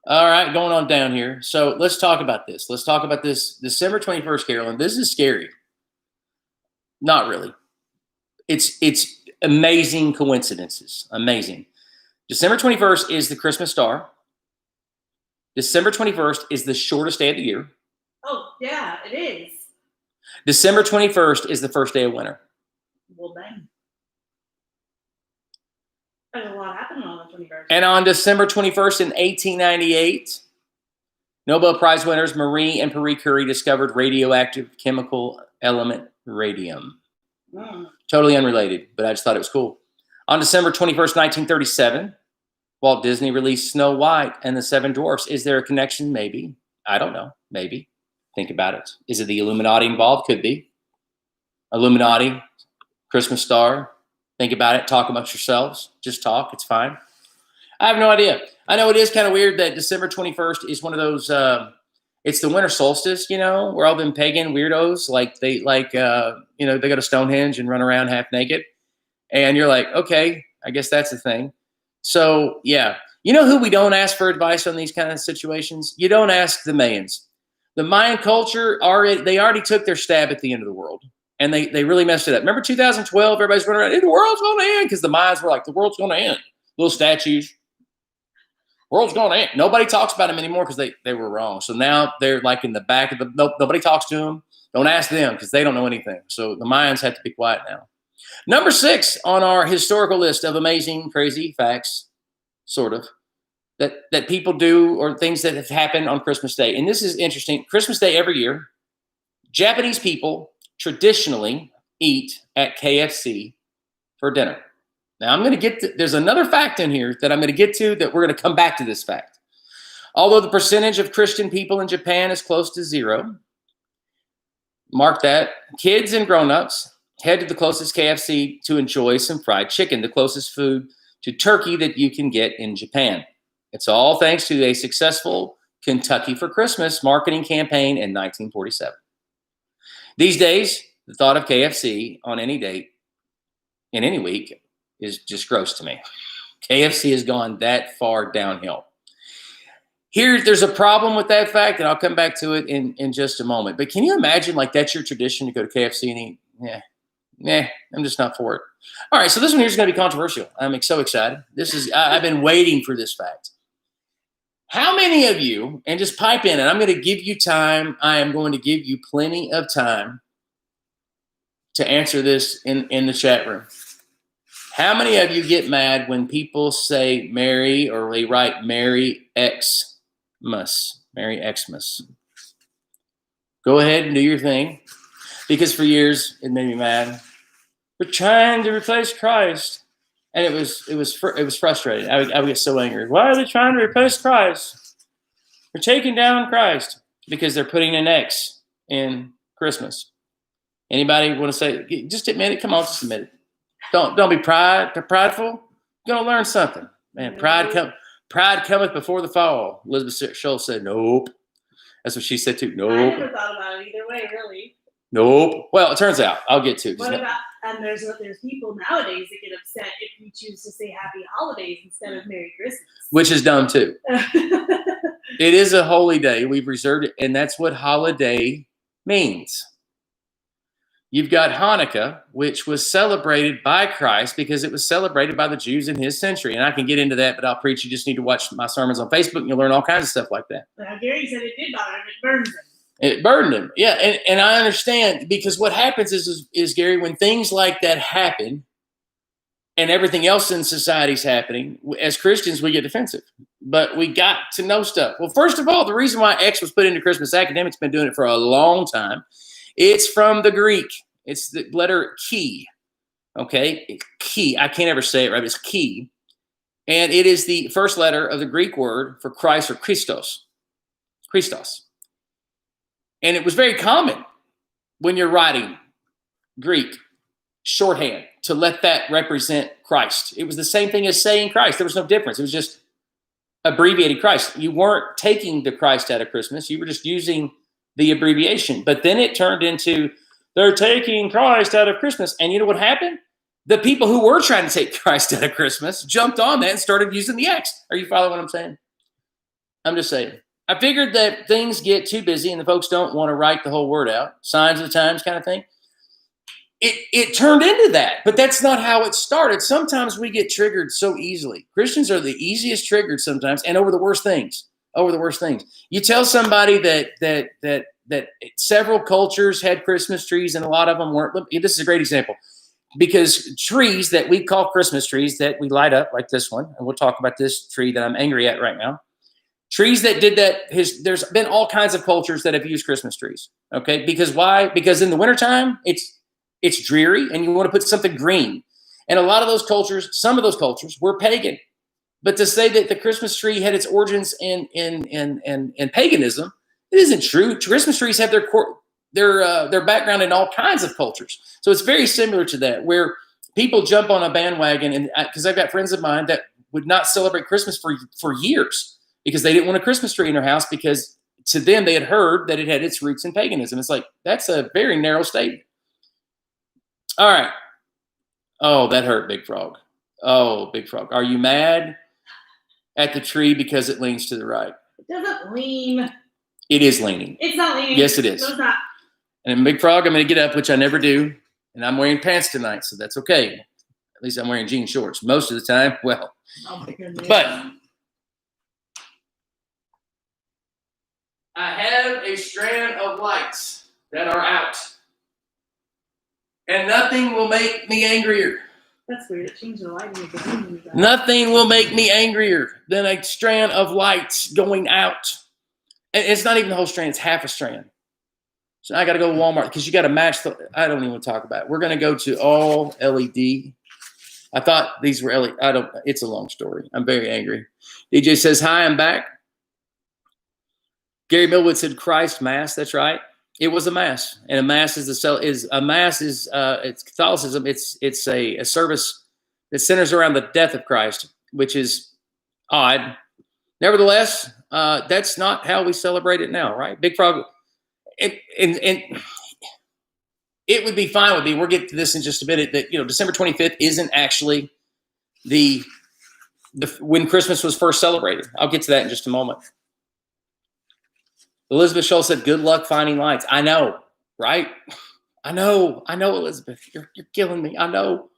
All right, going on down here. So let's talk about this. Let's talk about this December 21st, Carolyn. This is scary. Not really. It's amazing coincidences. Amazing. December 21st is the Christmas star. December 21st is the shortest day of the year. Oh, yeah, it is. December 21st is the first day of winter. Well, dang. There's a lot happening on the 21st. And on December 21st in 1898, Nobel Prize winners Marie and Marie Curie discovered radioactive chemical element radium. Totally unrelated, but I just thought it was cool. On December 21st, 1937, Walt Disney released Snow White and the Seven Dwarfs. Is there a connection? Maybe. I don't know. Maybe. Think about it. Is it the Illuminati involved? Could be. Illuminati, Christmas star. Think about it. Talk amongst yourselves. Just talk. It's fine. I have no idea. I know it is kind of weird that December 21st is one of those, it's the winter solstice, you know, where all them pagan weirdos, they go to Stonehenge and run around half naked. And you're like, okay, I guess that's the thing. So, yeah. You know who we don't ask for advice on these kind of situations? You don't ask the Mayans. The Mayan culture, they already took their stab at the end of the world. And they really messed it up. Remember 2012? Everybody's running around, hey, the world's going to end. Because the Mayans were like, the world's going to end. Little statues. World's going to end. Nobody talks about them anymore because they were wrong. So now they're like in the back of nobody talks to them. Don't ask them because they don't know anything. So the Mayans have to be quiet now. Number 6 on our historical list of amazing, crazy facts, sort of, that people do or things that have happened on Christmas Day. And this is interesting. Christmas Day every year, Japanese people traditionally eat at KFC for dinner. Now, I'm going to there's another fact in here that I'm going to get to that we're going to come back to this fact. Although the percentage of Christian people in Japan is close to 0, mark that, kids and grown-ups head to the closest KFC to enjoy some fried chicken, the closest food to turkey that you can get in Japan. It's all thanks to a successful Kentucky for Christmas marketing campaign in 1947. These days, the thought of KFC on any date in any week is just gross to me. KFC has gone that far downhill. There's a problem with that fact, and I'll come back to it in just a moment. But can you imagine, that's your tradition to go to KFC and eat? Yeah, I'm just not for it. All right, so this one here is going to be controversial. I'm so excited. I've been waiting for this fact. How many of you, and just pipe in, and I'm going to give you time. I am going to give you plenty of time to answer this in the chat room. How many of you get mad when people say Merry or they write Merry Xmas? Merry Xmas. Go ahead and do your thing. Because for years, it made me mad. We're trying to replace Christ. And it was frustrating. I would get so angry. Why are they trying to replace Christ? They're taking down Christ because they're putting an X in Christmas. Anybody want to say, just admit it? Come on, just admit it. Don't be prideful. You're going to learn something. Man, pride cometh before the fall. Elizabeth Schultz said, nope. That's what she said too. Nope. I never thought about it either way, really. Nope. Well, it turns out. I'll get to it. What about, and there's people nowadays that get upset if you choose to say Happy Holidays instead of Merry Christmas. Which is dumb too. It is a holy day. We've reserved it, and that's what holiday means. You've got Hanukkah, which was celebrated by Christ because it was celebrated by the Jews in his century. And I can get into that, but I'll preach. You just need to watch my sermons on Facebook, and you'll learn all kinds of stuff like that. Now, Gary said it did bother him. It burns him. It burdened him. Yeah, and I understand because what happens is, Gary, when things like that happen and everything else in society is happening, as Christians, we get defensive. But we got to know stuff. Well, first of all, the reason why X was put into Christmas, academics been doing it for a long time. It's from the Greek. It's the letter chi. Okay? Chi. I can't ever say it right. It's chi. And it is the first letter of the Greek word for Christ or Christos. Christos. And it was very common when you're writing Greek shorthand to let that represent Christ. It was the same thing as saying Christ. There was no difference. It was just abbreviated Christ. You weren't taking the Christ out of Christmas. You were just using the abbreviation. But then it turned into they're taking Christ out of Christmas. And you know what happened? The people who were trying to take Christ out of Christmas jumped on that and started using the X. Are you following what I'm saying? I'm just saying. I figured that things get too busy and the folks don't want to write the whole word out. Signs of the times kind of thing. It turned into that, but that's not how it started. Sometimes we get triggered so easily. Christians are the easiest triggered sometimes, and over the worst things. Over the worst things. You tell somebody that several cultures had Christmas trees and a lot of them weren't. This is a great example. Because trees that we call Christmas trees that we light up like this one, and we'll talk about this tree that I'm angry at right now. Trees that did that, there's been all kinds of cultures that have used Christmas trees. Okay, because why? Because in the wintertime, it's dreary and you want to put something green. And a lot of those cultures, some of those cultures were pagan. But to say that the Christmas tree had its origins in paganism, it isn't true. Christmas trees have their background in all kinds of cultures. So it's very similar to that, where people jump on a bandwagon, and because I've got friends of mine that would not celebrate Christmas for years because they didn't want a Christmas tree in their house because to them they had heard that it had its roots in paganism. It's like, that's a very narrow statement. All right. Oh, that hurt, Big Frog. Oh, Big Frog. Are you mad at the tree because it leans to the right? It doesn't lean. It is leaning. It's not leaning. Yes, it is. No, it's not. And Big Frog, I'm going to get up, which I never do. And I'm wearing pants tonight, so that's okay. At least I'm wearing jean shorts most of the time. Well, oh my goodness. But I have a strand of lights that are out. And nothing will make me angrier. That's weird. It changed the lighting again. Nothing will make me angrier than a strand of lights going out. And it's not even the whole strand. It's half a strand. So I got to go to Walmart because you got to match I don't even want to talk about it. We're going to go to all LED. I thought these were LED. It's a long story. I'm very angry. DJ says, hi, I'm back. Gary Millwood said Christ Mass. That's right. It was a mass, and a mass is it's Catholicism. It's a service that centers around the death of Christ, which is odd. Nevertheless, that's not how we celebrate it now, right? Big Frog, and it would be fine with me. We'll get to this in just a minute. That December 25th isn't actually the when Christmas was first celebrated. I'll get to that in just a moment. Elizabeth Scholl said, good luck finding lights. I know, right? I know, Elizabeth. You're killing me. I know.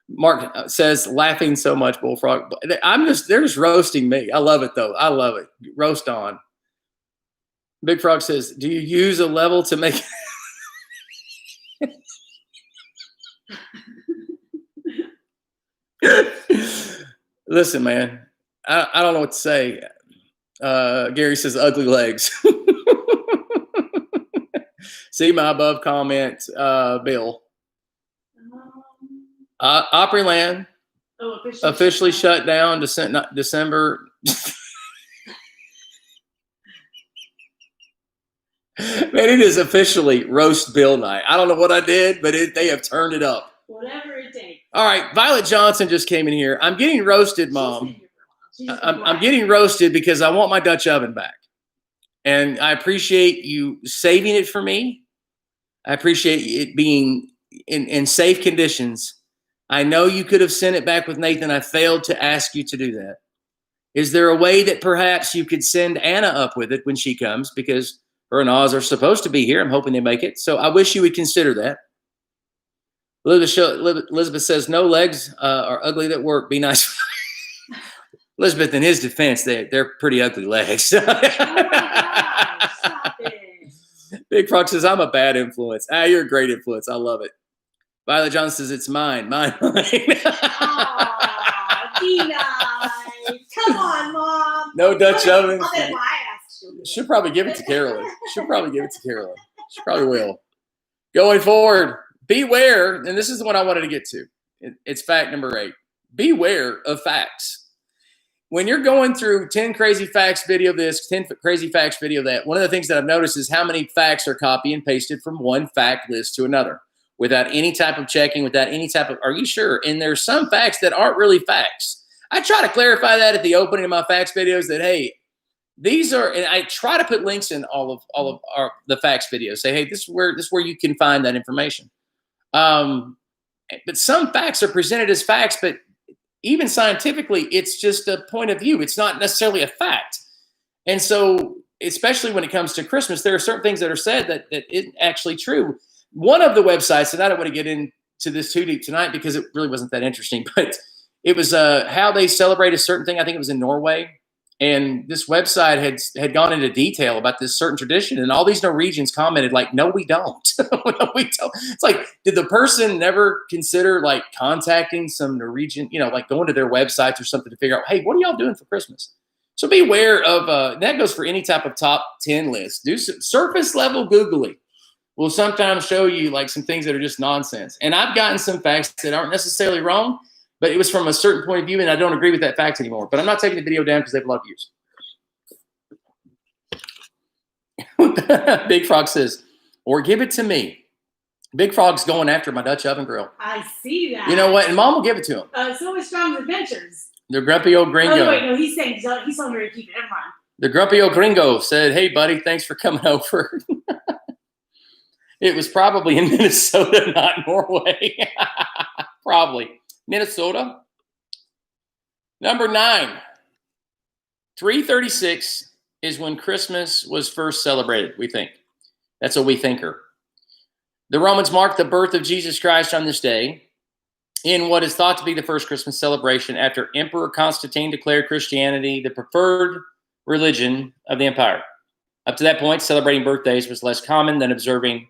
Mark says, laughing so much, Bullfrog. They're just roasting me. I love it, though. I love it. Roast on. Big Frog says, do you use a level to make Listen, man, I don't know what to say. Gary says, ugly legs. See my above comment, Bill. Opryland officially shut down December. Man, it is officially roast Bill night. I don't know what I did, but they have turned it up. Whatever it takes. All right, Violet Johnson just came in here. I'm getting roasted, Mom. I'm getting roasted because I want my Dutch oven back. And I appreciate you saving it for me. I appreciate it being in safe conditions. I know you could have sent it back with Nathan. I failed to ask you to do that. Is there a way that perhaps you could send Anna up with it when she comes? Because her and Oz are supposed to be here. I'm hoping they make it. So I wish you would consider that. Elizabeth says, no legs are ugly that work. Be nice. Elizabeth, in his defense, they're pretty ugly legs. Oh my gosh, stop it. Big Frog says, I'm a bad influence. You're a great influence. I love it. Violet Johnson says, it's mine. Aw, be nice. Come on, Mom. No Dutch oven. I'll bet my ass She'll probably give it to Carolyn. She probably will. Going forward, beware, and this is the one I wanted to get to. It's fact number 8. Beware of facts. When you're going through 10 crazy facts video this, 10 crazy facts video that, one of the things that I've noticed is how many facts are copy and pasted from one fact list to another without any type of checking, without any type of, are you sure? And there's some facts that aren't really facts. I try to clarify that at the opening of my facts videos that, hey, these are, and I try to put links in all of the facts videos. Say, hey, this is where you can find that information. But some facts are presented as facts, but even scientifically, it's just a point of view. It's not necessarily a fact. And so, especially when it comes to Christmas, there are certain things that are said that isn't actually true. One of the websites, and I don't want to get into this too deep tonight because it really wasn't that interesting, but it was how they celebrate a certain thing. I think it was in Norway. And this website had gone into detail about this certain tradition. And all these Norwegians commented like, no, we don't. No, we don't. It's like, did the person never consider like contacting some Norwegian, like going to their websites or something to figure out, hey, what are y'all doing for Christmas? So beware of, that goes for any type of top 10 list. Do some surface level Googling. Will sometimes show you like some things that are just nonsense. And I've gotten some facts that aren't necessarily wrong, but it was from a certain point of view, and I don't agree with that fact anymore. But I'm not taking the video down because they have a lot of views. Big Frog says, or give it to me. Big Frog's going after my Dutch oven grill. I see that. You know what? And Mom will give it to him. So is Strong's Adventures. The grumpy old gringo. Oh, wait, no, he's saying he's telling her to keep it. Never mind. The grumpy old gringo said, hey, buddy, thanks for coming over. It was probably in Minnesota, not Norway. Probably. Minnesota. Number 9. 336 is when Christmas was first celebrated, we think. That's a we thinker. The Romans marked the birth of Jesus Christ on this day in what is thought to be the first Christmas celebration after Emperor Constantine declared Christianity the preferred religion of the empire. Up to that point, celebrating birthdays was less common than observing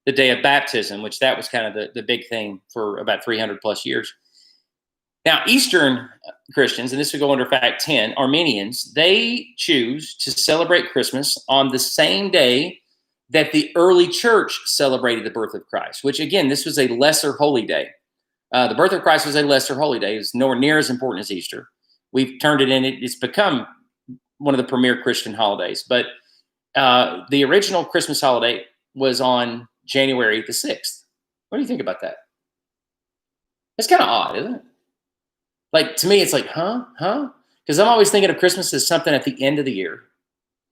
the day of baptism, which that was kind of the big thing for about 300 plus years. Now, Eastern Christians, and this would go under fact 10, Armenians, they choose to celebrate Christmas on the same day that the early church celebrated the birth of Christ, which again, this was a lesser holy day. The birth of Christ was a lesser holy day. It's nowhere near as important as Easter. We've turned it in. It's become one of the premier Christian holidays. But the original Christmas holiday was on January the 6th. What do you think about that? It's kind of odd, isn't it? Like, to me, it's like, huh? Because I'm always thinking of Christmas as something at the end of the year.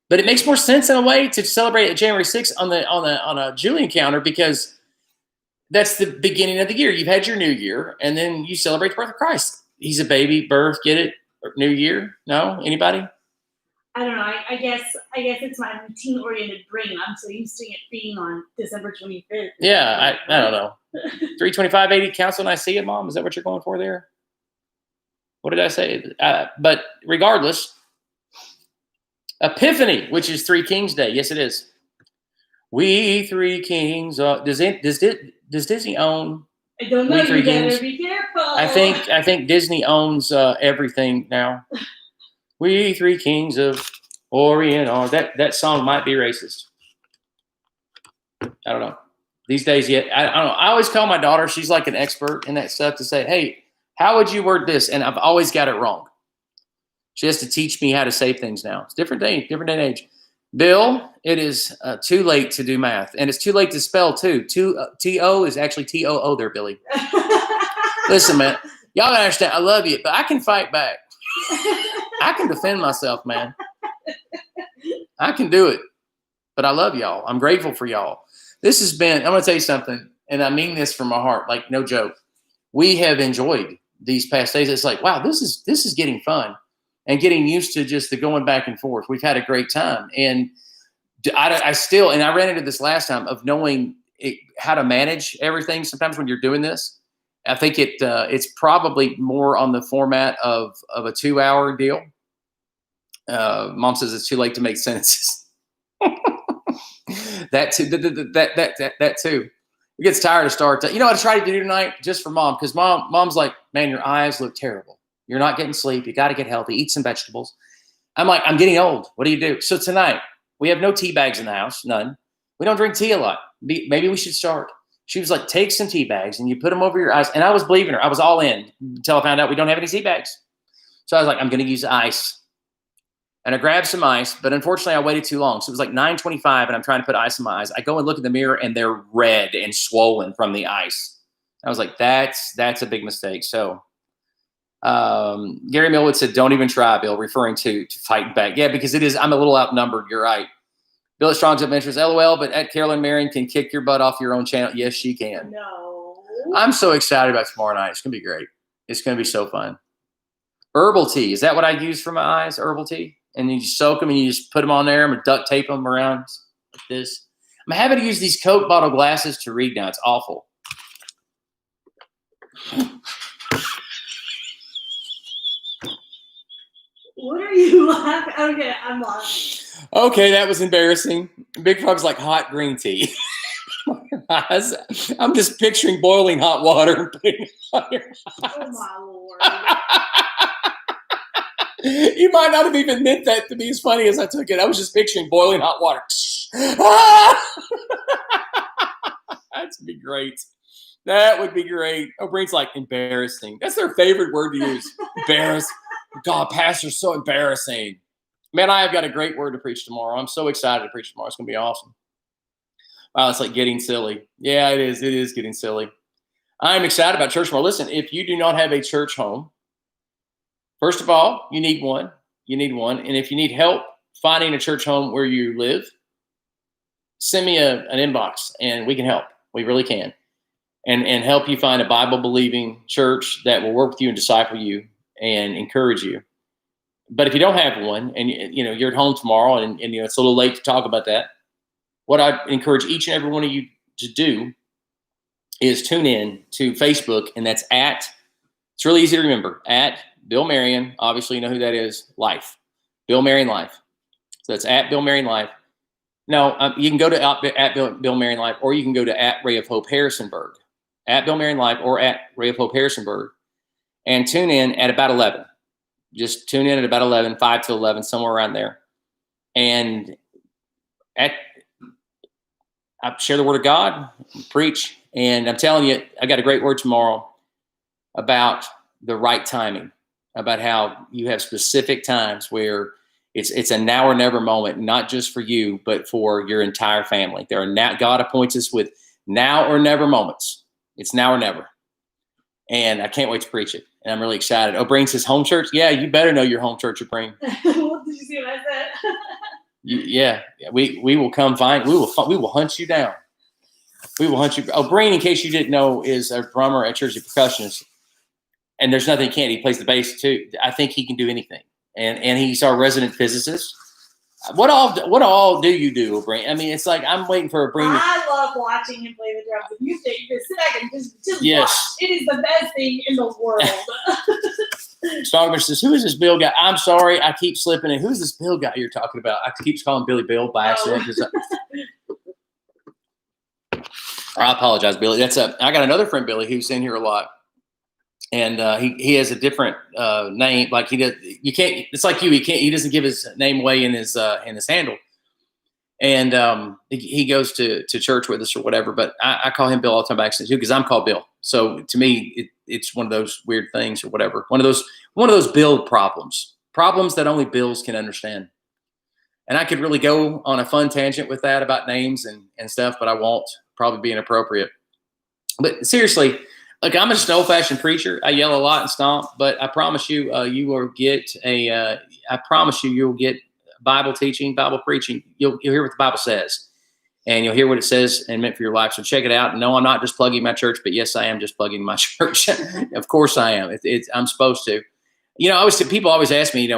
But it makes more sense in a way to celebrate January 6th on a Julian calendar, because that's the beginning of the year. You've had your new year, and then you celebrate the birth of Christ. He's a baby, birth, get it? New year? No? Anybody? I don't know. I guess it's my routine-oriented brain. I'm so used to it being on December 25th. Yeah, I don't know. 325/80 Council Nicaea, Mom? Is that what you're going for there? What did I say? But regardless, Epiphany, which is Three Kings Day. Yes, it is. We Three Kings. Does Disney own? I don't know. We Three You better Kings? be careful. I think Disney owns everything now. We Three Kings of Orient. Or that song might be racist. I don't know. These days, yet I don't know. I always call my daughter. She's like an expert in that stuff, to say, hey, how would you word this? And I've always got it wrong. She has to teach me how to say things now. It's different day and age. Bill, it is too late to do math, and it's too late to spell too. T-O is actually T-O-O there, Billy. Listen, man, y'all don't understand. I love you, but I can fight back. I can defend myself, man. I can do it, but I love y'all. I'm grateful for y'all. This has been, I'm going to tell you something, and I mean this from my heart, like no joke. We have enjoyed these past days. It's like, wow, this is getting fun. And getting used to just the going back and forth. We've had a great time. And I still, and I ran into this last time, of knowing how to manage everything. Sometimes when you're doing this, I think it's probably more on the format of a 2-hour deal. Mom says it's too late to make sentences. That too. It gets tired to start. You know what I tried to do tonight, just for Mom, because Mom's like, man, your eyes look terrible. You're not getting sleep. You got to get healthy. Eat some vegetables. I'm like, I'm getting old. What do you do? So tonight, we have no tea bags in the house. None. We don't drink tea a lot. Maybe we should start. She was like, take some tea bags and you put them over your eyes. And I was believing her. I was all in until I found out we don't have any tea bags. So I was like, I'm going to use ice. And I grabbed some ice, but unfortunately I waited too long. So it was like 9:25 and I'm trying to put ice in my eyes. I go and look in the mirror and they're red and swollen from the ice. I was like, that's a big mistake. So Gary Millwood said, don't even try, Bill, referring to fighting back. Yeah, because it is, I'm a little outnumbered. You're right. Bill at Strong's Adventures, LOL, but at Carolyn Marion can kick your butt off your own channel. Yes, she can. No. I'm so excited about tomorrow night. It's going to be great. It's going to be so fun. Herbal tea. Is that what I use for my eyes? Herbal tea? And you just soak them and you just put them on there and duct tape them around like this. I'm having to use these Coke bottle glasses to read now. It's awful. What are you laughing? Okay, I'm lost. Okay, that was embarrassing. Big Frog's like hot green tea. I'm just picturing boiling hot water and putting it on your eyes. Oh my Lord. You might not have even meant that to be as funny as I took it. I was just picturing boiling hot water. That'd be great. That would be great. O'Brien's like, embarrassing. That's their favorite word to use. Embarrassing. God, pastor's so embarrassing. Man, I have got a great word to preach tomorrow. I'm so excited to preach tomorrow. It's going to be awesome. Wow, it's like getting silly. Yeah, it is. It is getting silly. I'm excited about church tomorrow. Listen, if you do not have a church home, first of all, you need one. You need one. And if you need help finding a church home where you live, send me an inbox and we can help. We really can. And help you find a Bible-believing church that will work with you and disciple you and encourage you. But if you don't have one and you're at home tomorrow and it's a little late to talk about that, what I encourage each and every one of you to do is tune in to Facebook, and that's it's really easy to remember, at Bill Marion, obviously you know who that is, Life. Bill Marion Life. So that's at Bill Marion Life. No, you can go to at Bill Marion Life, or you can go to at Ray of Hope Harrisonburg. At Bill Marion Life or at Ray of Hope Harrisonburg, and tune in at about 11. Just tune in at about 11, 5 to 11, somewhere around there. And I share the word of God, preach, and I'm telling you, I got a great word tomorrow about the right timing, about how you have specific times where it's a now or never moment, not just for you, but for your entire family. God appoints us with now or never moments. It's now or never. And I can't wait to preach it. And I'm really excited. O'Brien says home church. Yeah, you better know your home church, O'Brien. Did you see what I said? Yeah, we will come find. We will hunt you down. We will hunt you. O'Brien, in case you didn't know, is a drummer at Church of Percussionists. And there's nothing he can't. He plays the bass too. I think he can do anything. And he's our resident physicist. What all do you do, O'Brien? I mean, it's like I'm waiting for O'Brien. I love watching him play the drums. If you sit back and just yes. Watch. It is the best thing in the world. Stogman says, "Who is this Bill guy?" I'm sorry, I keep slipping in. Who's this Bill guy you're talking about? I keep calling Billy Bill by accident. I apologize, Billy. I got another friend, Billy, who's in here a lot. And he has a different name. Like he does, you can't. It's like you. He doesn't give his name away in his handle. And he goes to church with us or whatever. But I call him Bill all the time by accident too, because I'm called Bill. So to me, it's one of those weird things or whatever. One of those Bill problems that only Bills can understand. And I could really go on a fun tangent with that about names and stuff, but I won't. Probably be inappropriate. But seriously. Look, I'm just an old-fashioned preacher. I yell a lot and stomp, but I promise you, you'll get Bible teaching, Bible preaching. You'll hear what the Bible says, and you'll hear what it says and meant for your life. So check it out. And no, I'm not just plugging my church, but yes, I am just plugging my church. Of course, I am. I'm supposed to. People always ask me,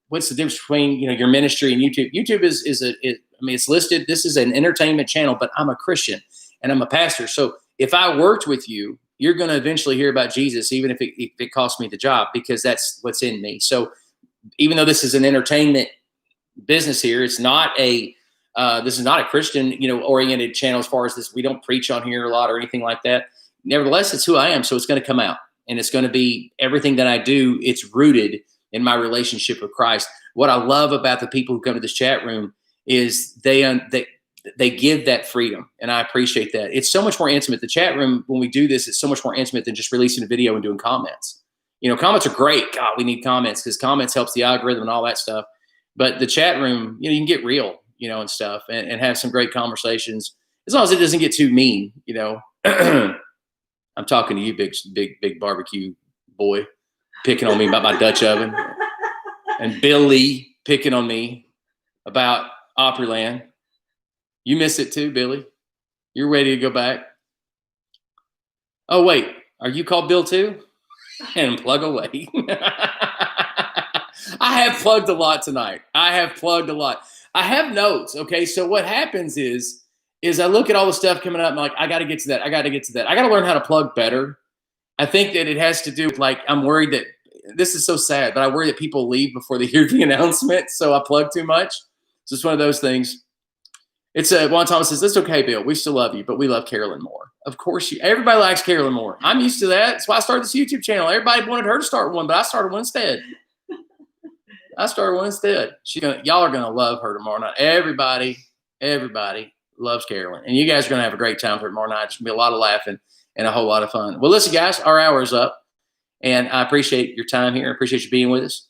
what's the difference between your ministry and YouTube? YouTube is it's listed. This is an entertainment channel, but I'm a Christian and I'm a pastor. So if I worked with you, you're going to eventually hear about Jesus, even if it costs me the job, because that's what's in me. So even though this is an entertainment business here, it's not this is not a Christian, oriented channel as far as this. We don't preach on here a lot or anything like that. Nevertheless, it's who I am. So it's going to come out, and it's going to be everything that I do. It's rooted in my relationship with Christ. What I love about the people who come to this chat room is they give that freedom, and I appreciate that. It's so much more intimate. The chat room, when we do this, it's so much more intimate than just releasing a video and doing comments. Comments are great. God, we need comments because comments helps the algorithm and all that stuff. But the chat room, you can get real, and stuff and have some great conversations as long as it doesn't get too mean, I'm talking to you, big barbecue boy, picking on me about my Dutch oven, and Billy picking on me about Opryland. You miss it too, Billy. You're ready to go back. Oh, wait. Are you called Bill too? And plug away. I have plugged a lot tonight. I have notes. Okay. So what happens is I look at all the stuff coming up and I'm like, I got to get to that. I got to learn how to plug better. I think that it has to do with I'm worried that this is so sad, but I worry that people leave before they hear the announcement. So I plug too much. So it's one of those things. It's Juan Thomas says, "That's okay, Bill. We still love you, but we love Carolyn more." Of course, everybody likes Carolyn more. I'm used to that. That's why I started this YouTube channel. Everybody wanted her to start one, but I started one instead. I started one instead. Y'all are gonna love her tomorrow night. Everybody loves Carolyn, and you guys are gonna have a great time for tomorrow night. It's gonna be a lot of laughing and a whole lot of fun. Well, listen, guys, our hour is up, and I appreciate your time here. I appreciate you being with us.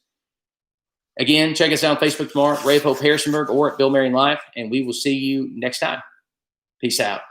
Again, check us out on Facebook tomorrow, Ray of Hope Harrisonburg, or at Bill Marion Live, and we will see you next time. Peace out.